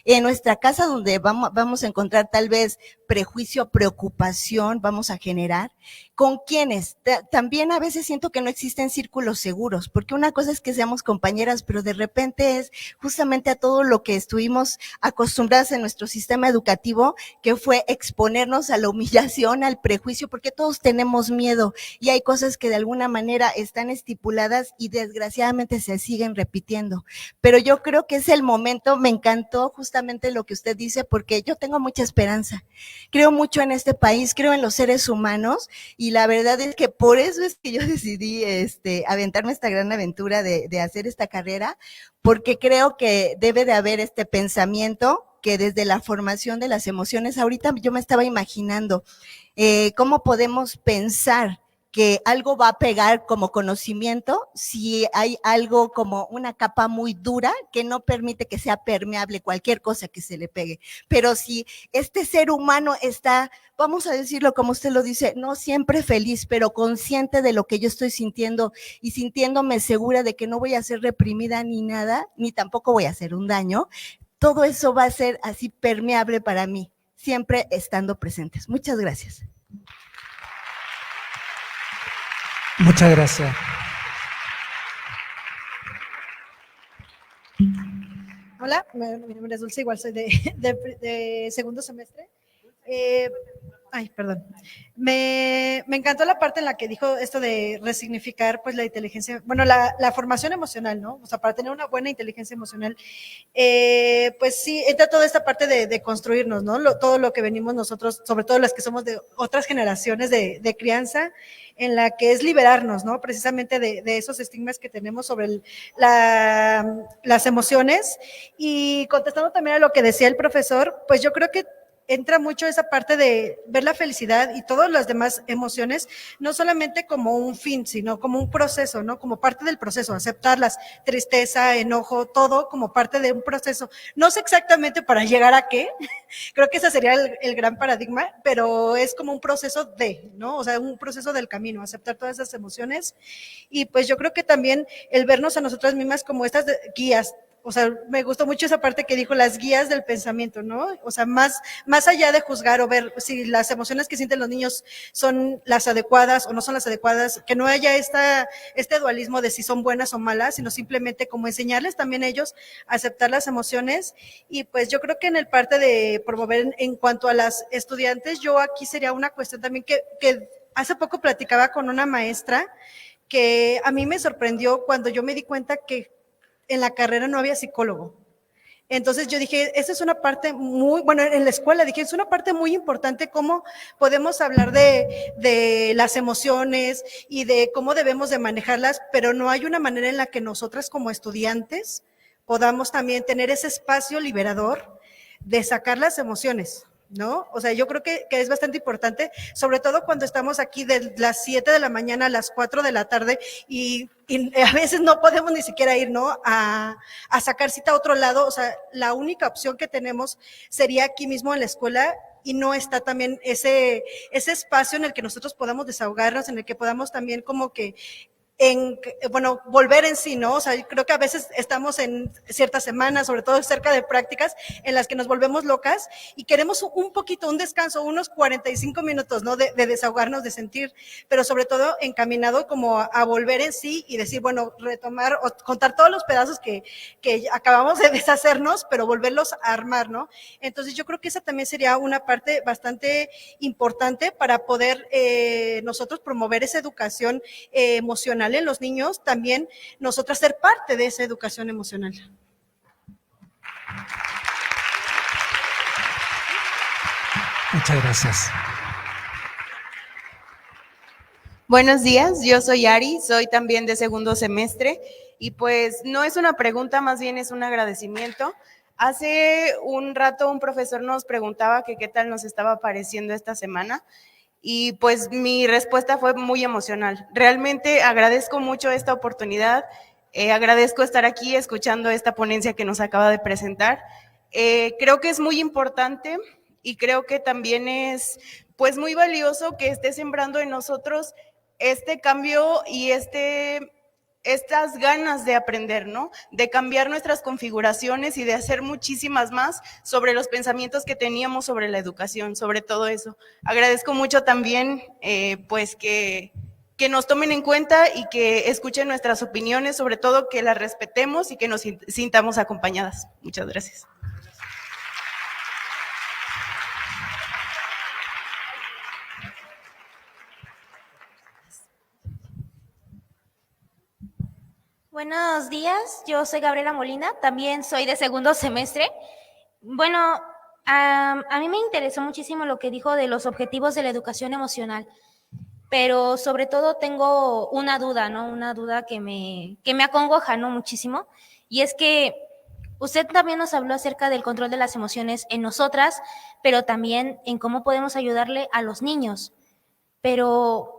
En nuestra casa donde vamos a encontrar tal vez prejuicio, preocupación, vamos a generar. ¿Con quiénes? También a veces siento que no existen círculos seguros, porque una cosa es que seamos compañeras, pero de repente es justamente a todo lo que estuvimos acostumbradas en nuestro sistema educativo, que fue exponernos a la humillación, al prejuicio, porque todos tenemos miedo y hay cosas que de alguna manera están estipuladas y desgraciadamente se siguen repitiendo. Pero yo creo que es el momento, me encantó justamente lo que usted dice, porque yo tengo mucha esperanza. Creo mucho en este país, creo en los seres humanos y la verdad es que por eso es que yo decidí aventarme esta gran aventura de hacer esta carrera, porque creo que debe de haber este pensamiento que desde la formación de las emociones, ahorita yo me estaba imaginando cómo podemos pensar que algo va a pegar como conocimiento si hay algo como una capa muy dura que no permite que sea permeable cualquier cosa que se le pegue. Pero si este ser humano está, vamos a decirlo como usted lo dice, no siempre feliz, pero consciente de lo que yo estoy sintiendo y sintiéndome segura de que no voy a ser reprimida ni nada, ni tampoco voy a hacer un daño, todo eso va a ser así permeable para mí, siempre estando presentes. Muchas gracias. Muchas gracias. Hola, mi nombre es Dulce, igual soy de segundo semestre. Perdón. Me encantó la parte en la que dijo esto de resignificar pues la inteligencia, bueno, la formación emocional, ¿no? O sea, para tener una buena inteligencia emocional, pues sí, entra toda esta parte de construirnos, ¿no? Todo lo que venimos nosotros, sobre todo las que somos de otras generaciones de crianza, en la que es liberarnos, ¿no? Precisamente de esos estigmas que tenemos sobre las emociones. Y contestando también a lo que decía el profesor, pues yo creo que entra mucho esa parte de ver la felicidad y todas las demás emociones, no solamente como un fin, sino como un proceso, ¿no? Como parte del proceso, aceptarlas, tristeza, enojo, todo como parte de un proceso. No sé exactamente para llegar a qué, creo que ese sería el gran paradigma, pero es como un proceso ¿no? O sea, un proceso del camino, aceptar todas esas emociones. Y pues yo creo que también el vernos a nosotras mismas como estas guías. O sea, me gustó mucho esa parte que dijo, las guías del pensamiento, ¿no? O sea, más allá de juzgar o ver si las emociones que sienten los niños son las adecuadas o no son las adecuadas, que no haya este dualismo de si son buenas o malas, sino simplemente como enseñarles también a ellos a aceptar las emociones. Y pues yo creo que en el parte de promover en cuanto a las estudiantes, yo aquí sería una cuestión también que hace poco platicaba con una maestra que a mí me sorprendió cuando yo me di cuenta que en la carrera no había psicólogo. Entonces yo dije, esa es una parte muy, bueno, en la escuela dije, es una parte muy importante cómo podemos hablar de las emociones y de cómo debemos de manejarlas, pero no hay una manera en la que nosotras como estudiantes podamos también tener ese espacio liberador de sacar las emociones, ¿no? O sea, yo creo que es bastante importante, sobre todo cuando estamos aquí de las 7 de la mañana a las 4 de la tarde y a veces no podemos ni siquiera ir, ¿no? A sacar cita a otro lado. O sea, la única opción que tenemos sería aquí mismo en la escuela y no está también ese espacio en el que nosotros podamos desahogarnos, en el que podamos también como que volver en sí, ¿no? O sea, creo que a veces estamos en ciertas semanas, sobre todo cerca de prácticas, en las que nos volvemos locas y queremos un poquito, un descanso, unos 45 minutos, ¿no? De desahogarnos, de sentir, pero sobre todo encaminado como a volver en sí y decir, bueno, retomar o contar todos los pedazos que acabamos de deshacernos, pero volverlos a armar, ¿no? Entonces yo creo que esa también sería una parte bastante importante para poder nosotros promover esa educación emocional en los niños, también nosotras ser parte de esa educación emocional. Muchas gracias. Buenos días, yo soy Ari, soy también de segundo semestre y pues no es una pregunta, más bien es un agradecimiento. Hace un rato un profesor nos preguntaba que qué tal nos estaba pareciendo esta semana. Y pues mi respuesta fue muy emocional. Realmente agradezco mucho esta oportunidad, agradezco estar aquí escuchando esta ponencia que nos acaba de presentar. Creo que es muy importante y creo que también es pues muy valioso que esté sembrando en nosotros este cambio y estas ganas de aprender, ¿no? De cambiar nuestras configuraciones y de hacer muchísimas más sobre los pensamientos que teníamos sobre la educación, sobre todo eso. Agradezco mucho también, pues, que nos tomen en cuenta y que escuchen nuestras opiniones, sobre todo que las respetemos y que nos sintamos acompañadas. Muchas gracias. Buenos días, yo soy Gabriela Molina, también soy de segundo semestre. Bueno, a mí me interesó muchísimo lo que dijo de los objetivos de la educación emocional, pero sobre todo tengo una duda, ¿no? Una duda que me acongoja, ¿no? Muchísimo, y es que usted también nos habló acerca del control de las emociones en nosotras, pero también en cómo podemos ayudarle a los niños, pero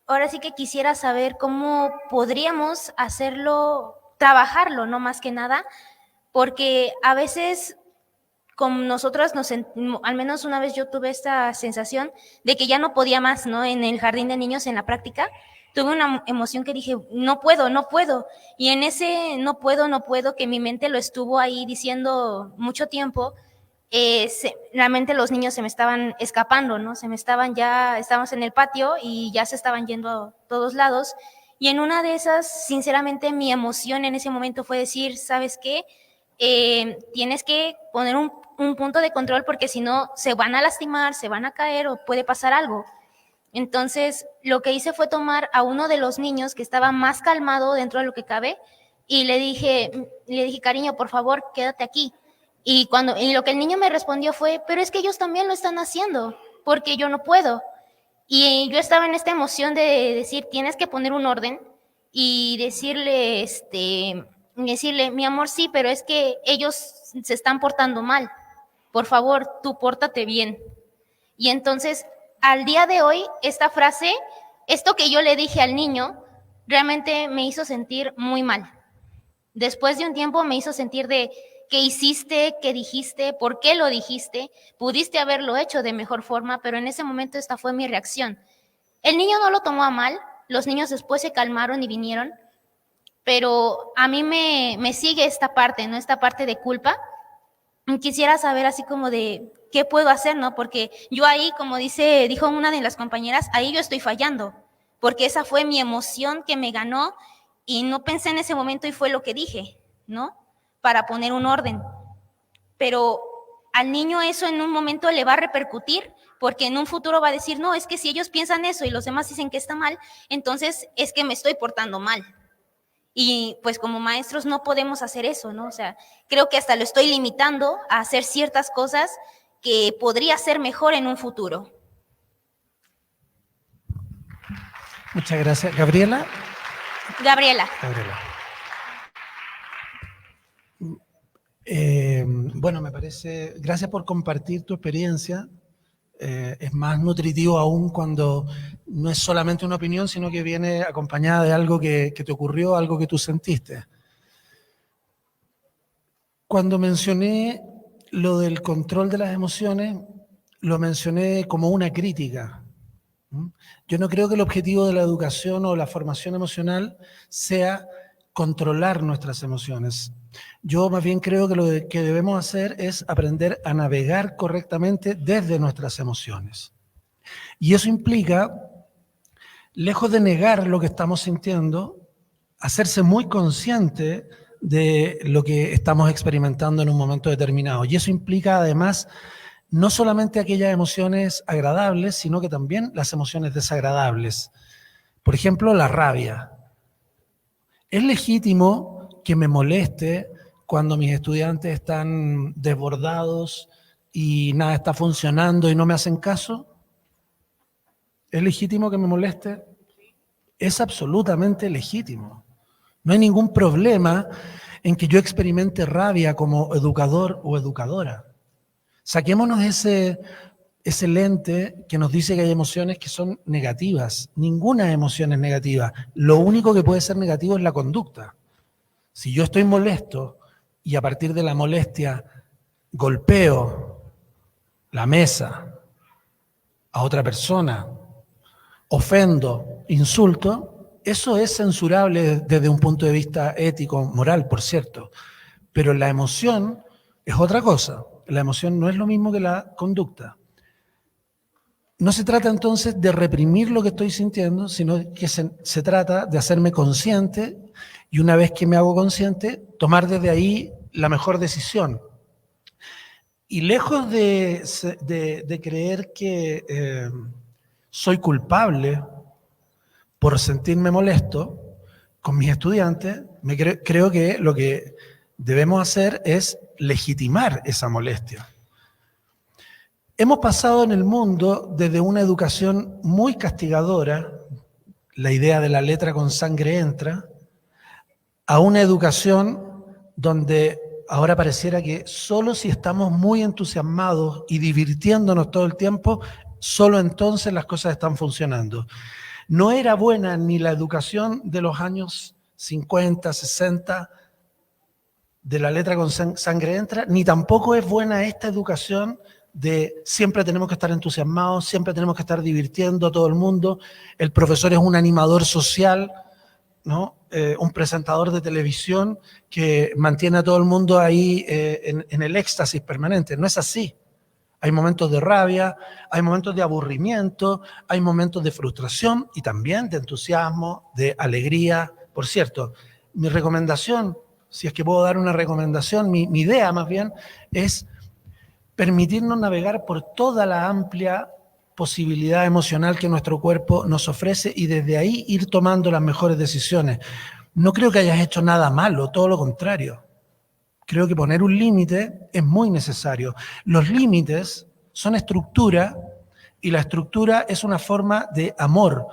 ahora sí que quisiera saber cómo podríamos hacerlo, trabajarlo, no más que nada, porque a veces con nosotras, al menos una vez yo tuve esta sensación de que ya no podía más, ¿no? En el jardín de niños, en la práctica, tuve una emoción que dije, no puedo, no puedo. Y en ese no puedo, no puedo, que mi mente lo estuvo ahí diciendo mucho tiempo, realmente los niños se me estaban escapando, ¿no? Estábamos en el patio y ya se estaban yendo a todos lados. Y en una de esas, sinceramente, mi emoción en ese momento fue decir, ¿sabes qué? Tienes que poner un punto de control porque si no se van a lastimar, se van a caer o puede pasar algo. Entonces, lo que hice fue tomar a uno de los niños que estaba más calmado dentro de lo que cabe y le dije, cariño, por favor, quédate aquí. Y lo que el niño me respondió fue, pero es que ellos también lo están haciendo, porque yo no puedo. Y yo estaba en esta emoción de decir, tienes que poner un orden y decirle, mi amor, sí, pero es que ellos se están portando mal. Por favor, tú pórtate bien. Y entonces, al día de hoy, esta frase, esto que yo le dije al niño, realmente me hizo sentir muy mal. Después de un tiempo me hizo sentir de qué hiciste, qué dijiste, por qué lo dijiste, pudiste haberlo hecho de mejor forma, pero en ese momento esta fue mi reacción. El niño no lo tomó a mal, los niños después se calmaron y vinieron, pero a mí me sigue esta parte, ¿no? Esta parte de culpa. Quisiera saber así como de qué puedo hacer, ¿no? Porque yo ahí, como dijo una de las compañeras, ahí yo estoy fallando, porque esa fue mi emoción que me ganó y no pensé en ese momento y fue lo que dije, ¿no? Para poner un orden. Pero al niño eso en un momento le va a repercutir, porque en un futuro va a decir, no, es que si ellos piensan eso y los demás dicen que está mal, entonces es que me estoy portando mal. Y pues como maestros no podemos hacer eso, ¿no? O sea, creo que hasta lo estoy limitando a hacer ciertas cosas que podría ser mejor en un futuro. Muchas gracias. ¿Gabriela? Gabriela. Bueno, me parece, gracias por compartir tu experiencia. Es más nutritivo aún cuando no es solamente una opinión, sino que viene acompañada de algo que te ocurrió, algo que tú sentiste. Cuando mencioné lo del control de las emociones, lo mencioné como una crítica. Yo no creo que el objetivo de la educación o la formación emocional sea controlar nuestras emociones. Yo más bien creo que lo que debemos hacer es aprender a navegar correctamente desde nuestras emociones. Y eso implica, lejos de negar lo que estamos sintiendo, hacerse muy consciente de lo que estamos experimentando en un momento determinado. Y eso implica además no solamente aquellas emociones agradables, sino que también las emociones desagradables. Por ejemplo, la rabia. Es legítimo que me moleste cuando mis estudiantes están desbordados y nada está funcionando y no me hacen caso. ¿Es legítimo que me moleste? Es absolutamente legítimo. No hay ningún problema en que yo experimente rabia como educador o educadora. Saquémonos ese lente que nos dice que hay emociones que son negativas. Ninguna emoción es negativa. Lo único que puede ser negativo es la conducta. Si yo estoy molesto y a partir de la molestia golpeo la mesa a otra persona, ofendo, insulto, eso es censurable desde un punto de vista ético, moral, por cierto. Pero la emoción es otra cosa. La emoción no es lo mismo que la conducta. No se trata entonces de reprimir lo que estoy sintiendo, sino que se trata de hacerme consciente y una vez que me hago consciente, tomar desde ahí la mejor decisión. Y lejos de creer que soy culpable por sentirme molesto con mis estudiantes, creo que lo que debemos hacer es legitimar esa molestia. Hemos pasado en el mundo desde una educación muy castigadora, la idea de la letra con sangre entra, a una educación donde ahora pareciera que solo si estamos muy entusiasmados y divirtiéndonos todo el tiempo, solo entonces las cosas están funcionando. No era buena ni la educación de los años 50, 60, de la letra con sangre entra, ni tampoco es buena esta educación de siempre tenemos que estar entusiasmados, siempre tenemos que estar divirtiendo a todo el mundo. El profesor es un animador social, ¿no? Un presentador de televisión que mantiene a todo el mundo ahí en el éxtasis permanente. No es así. Hay momentos de rabia, hay momentos de aburrimiento, hay momentos de frustración y también de entusiasmo, de alegría. Por cierto, mi recomendación, si es que puedo dar una recomendación, mi idea más bien es permitirnos navegar por toda la amplia posibilidad emocional que nuestro cuerpo nos ofrece y desde ahí ir tomando las mejores decisiones. No creo que hayas hecho nada malo, todo lo contrario. Creo que poner un límite es muy necesario. Los límites son estructura y la estructura es una forma de amor.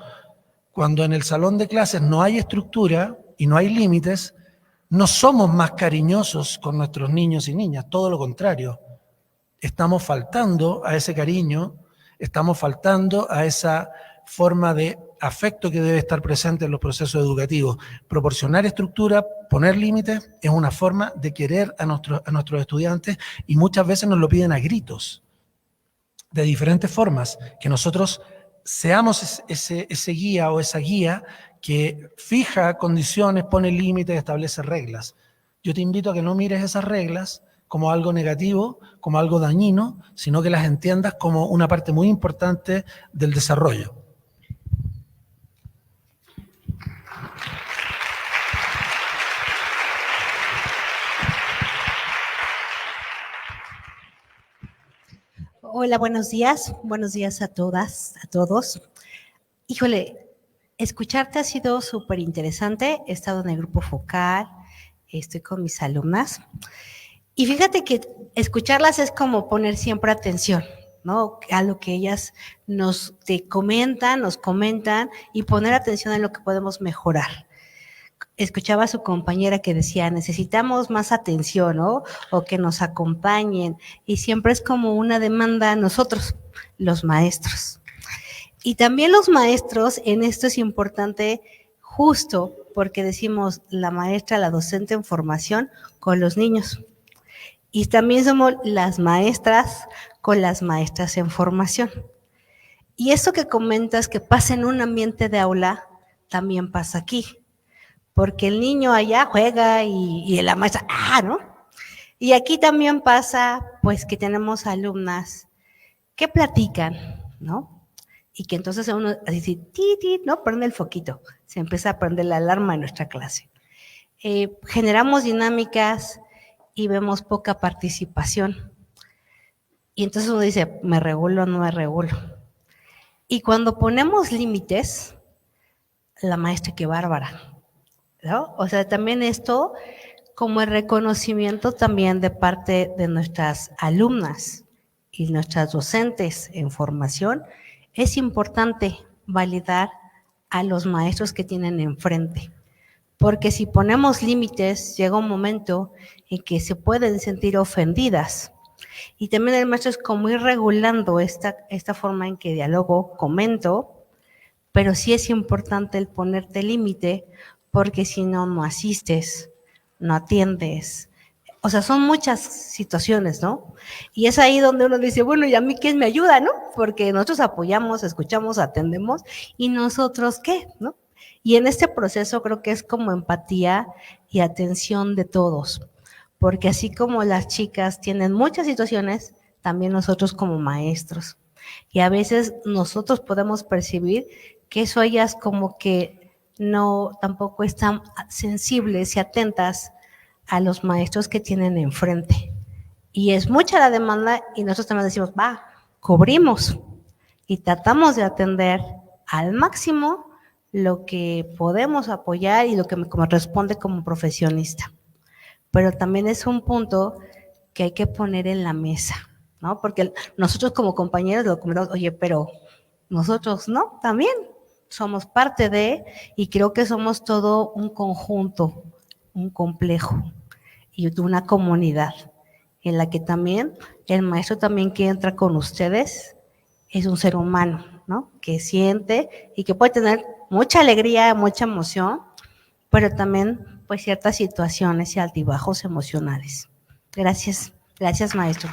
Cuando en el salón de clases no hay estructura y no hay límites, no somos más cariñosos con nuestros niños y niñas, todo lo contrario. Estamos faltando a ese cariño, estamos faltando a esa forma de afecto que debe estar presente en los procesos educativos. Proporcionar estructura, poner límites, es una forma de querer a nuestros estudiantes y muchas veces nos lo piden a gritos, de diferentes formas, que nosotros seamos ese guía o esa guía que fija condiciones, pone límites, establece reglas. Yo te invito a que no mires esas reglas como algo negativo, como algo dañino, sino que las entiendas como una parte muy importante del desarrollo. Hola, buenos días a todas, a todos. Híjole, escucharte ha sido súper interesante, he estado en el grupo focal, estoy con mis alumnas, y fíjate que escucharlas es como poner siempre atención, ¿no? A lo que ellas nos comentan y poner atención en lo que podemos mejorar. Escuchaba a su compañera que decía, necesitamos más atención, ¿no? O que nos acompañen. Y siempre es como una demanda a nosotros, los maestros. Y también los maestros, en esto es importante justo porque decimos la maestra, la docente en formación con los niños. Y también somos las maestras con las maestras en formación. Y eso que comentas que pasa en un ambiente de aula, también pasa aquí. Porque el niño allá juega y la maestra, ¿no? Y aquí también pasa, pues, que tenemos alumnas que platican, ¿no? Y que entonces uno dice, ¿no? Prende el foquito, se empieza a prender la alarma en nuestra clase. Generamos dinámicas y vemos poca participación. Y entonces uno dice, ¿me regulo o no me regulo? Y cuando ponemos límites, la maestra, qué bárbara, ¿no? O sea, también esto como el reconocimiento también de parte de nuestras alumnas y nuestras docentes en formación, es importante validar a los maestros que tienen enfrente. Porque si ponemos límites, llega un momento en que se pueden sentir ofendidas. Y también el maestro es como ir regulando esta forma en que dialogo, comento, pero sí es importante el ponerte límite, porque si no, no asistes, no atiendes. O sea, son muchas situaciones, ¿no? Y es ahí donde uno dice, bueno, ¿y a mí quién me ayuda, no? Porque nosotros apoyamos, escuchamos, atendemos, ¿y nosotros qué, no? Y en este proceso creo que es como empatía y atención de todos, porque así como las chicas tienen muchas situaciones, también nosotros como maestros. Y a veces nosotros podemos percibir que eso ellas como que no tampoco están sensibles y atentas a los maestros que tienen enfrente. Y es mucha la demanda y nosotros también decimos, cubrimos y tratamos de atender al máximo lo que podemos apoyar y lo que me corresponde como profesionista. Pero también es un punto que hay que poner en la mesa, ¿no? Porque nosotros como compañeros lo comentamos, oye, pero nosotros no, también somos parte de, y creo que somos todo un conjunto, un complejo y una comunidad en la que también el maestro también que entra con ustedes es un ser humano, ¿no? Que siente y que puede tener mucha alegría, mucha emoción, pero también pues ciertas situaciones y altibajos emocionales. Gracias, gracias maestro.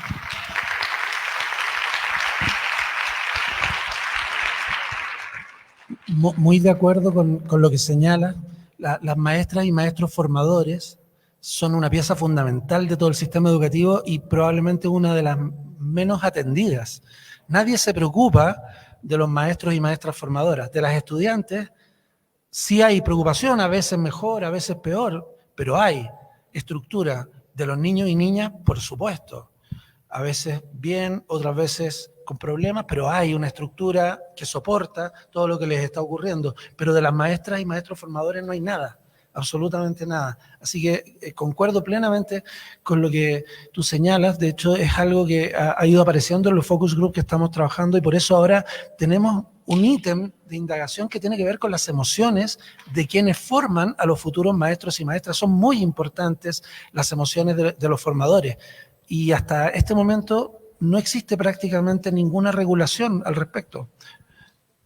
Muy de acuerdo con lo que señala. Las maestras y maestros formadores son una pieza fundamental de todo el sistema educativo y probablemente una de las menos atendidas. Nadie se preocupa de los maestros y maestras formadoras. De las estudiantes sí hay preocupación, a veces mejor, a veces peor, pero hay estructura. De los niños y niñas, por supuesto. A veces bien, otras veces con problemas, pero hay una estructura que soporta todo lo que les está ocurriendo. Pero de las maestras y maestros formadores no hay nada, absolutamente nada. Así que concuerdo plenamente con lo que tú señalas. De hecho, es algo que ha ido apareciendo en los focus group que estamos trabajando y por eso ahora tenemos un ítem de indagación que tiene que ver con las emociones de quienes forman a los futuros maestros y maestras. Son muy importantes las emociones de los formadores. Y hasta este momento no existe prácticamente ninguna regulación al respecto.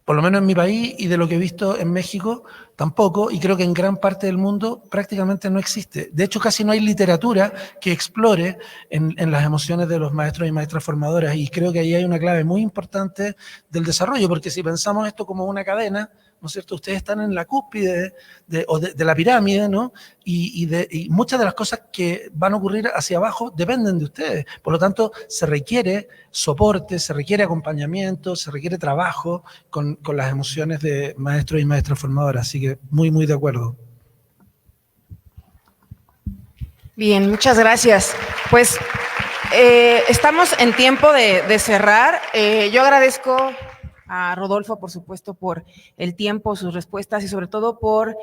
Por lo menos en mi país y de lo que he visto en México tampoco, y creo que en gran parte del mundo prácticamente no existe. De hecho, casi no hay literatura que explore en las emociones de los maestros y maestras formadoras, y creo que ahí hay una clave muy importante del desarrollo, porque si pensamos esto como una cadena, ¿no es cierto? Ustedes están en la cúspide de la pirámide, ¿no? Y muchas de las cosas que van a ocurrir hacia abajo dependen de ustedes. Por lo tanto, se requiere soporte, se requiere acompañamiento, se requiere trabajo con las emociones de maestros y maestras formadoras. Así que muy, muy de acuerdo. Bien, muchas gracias. Pues estamos en tiempo de cerrar. Yo agradezco a Rodolfo, por supuesto, por el tiempo, sus respuestas y sobre todo por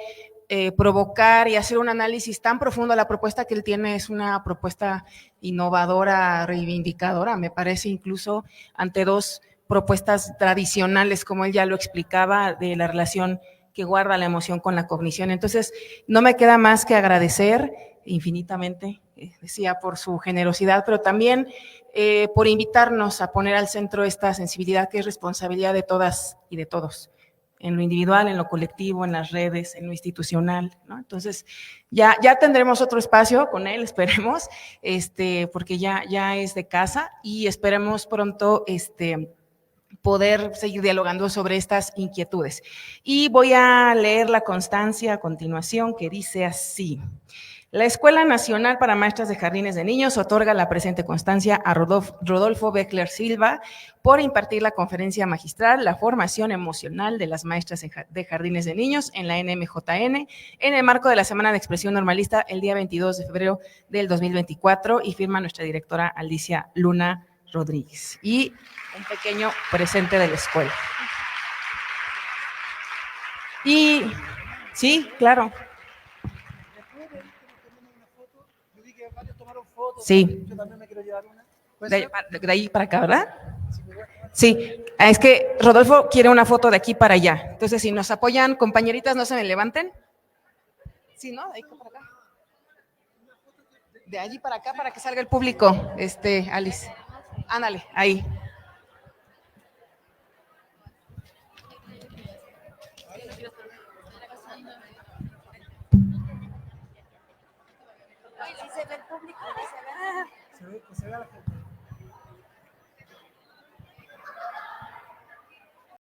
provocar y hacer un análisis tan profundo. La propuesta que él tiene es una propuesta innovadora, reivindicadora, me parece, incluso ante dos propuestas tradicionales, como él ya lo explicaba, de la relación que guarda la emoción con la cognición. Entonces, no me queda más que agradecer infinitamente, decía, por su generosidad, pero también por invitarnos a poner al centro esta sensibilidad que es responsabilidad de todas y de todos, en lo individual, en lo colectivo, en las redes, en lo institucional, ¿no? Entonces, ya tendremos otro espacio con él, esperemos, porque ya es de casa y esperemos pronto poder seguir dialogando sobre estas inquietudes. Y voy a leer la constancia a continuación, que dice así: la Escuela Nacional para Maestras de Jardines de Niños otorga la presente constancia a Rodolfo Beckler Silva por impartir la conferencia magistral La formación emocional de las maestras de jardines de niños en la NMJN en el marco de la Semana de Expresión Normalista el día 22 de febrero del 2024 y firma nuestra directora Alicia Luna Rodríguez. Y un pequeño presente de la escuela. Y sí, claro. Sí. Yo también me quiero llevar una. De ahí para acá, ¿verdad? Sí, es que Rodolfo quiere una foto de aquí para allá. Entonces, si nos apoyan, compañeritas, no se me levanten. Sí, ¿no? De ahí para acá. De allí para acá para que salga el público, Alice. Ándale, ahí. ¿Sí se ve el público? ¿Se ve? Se ve la gente.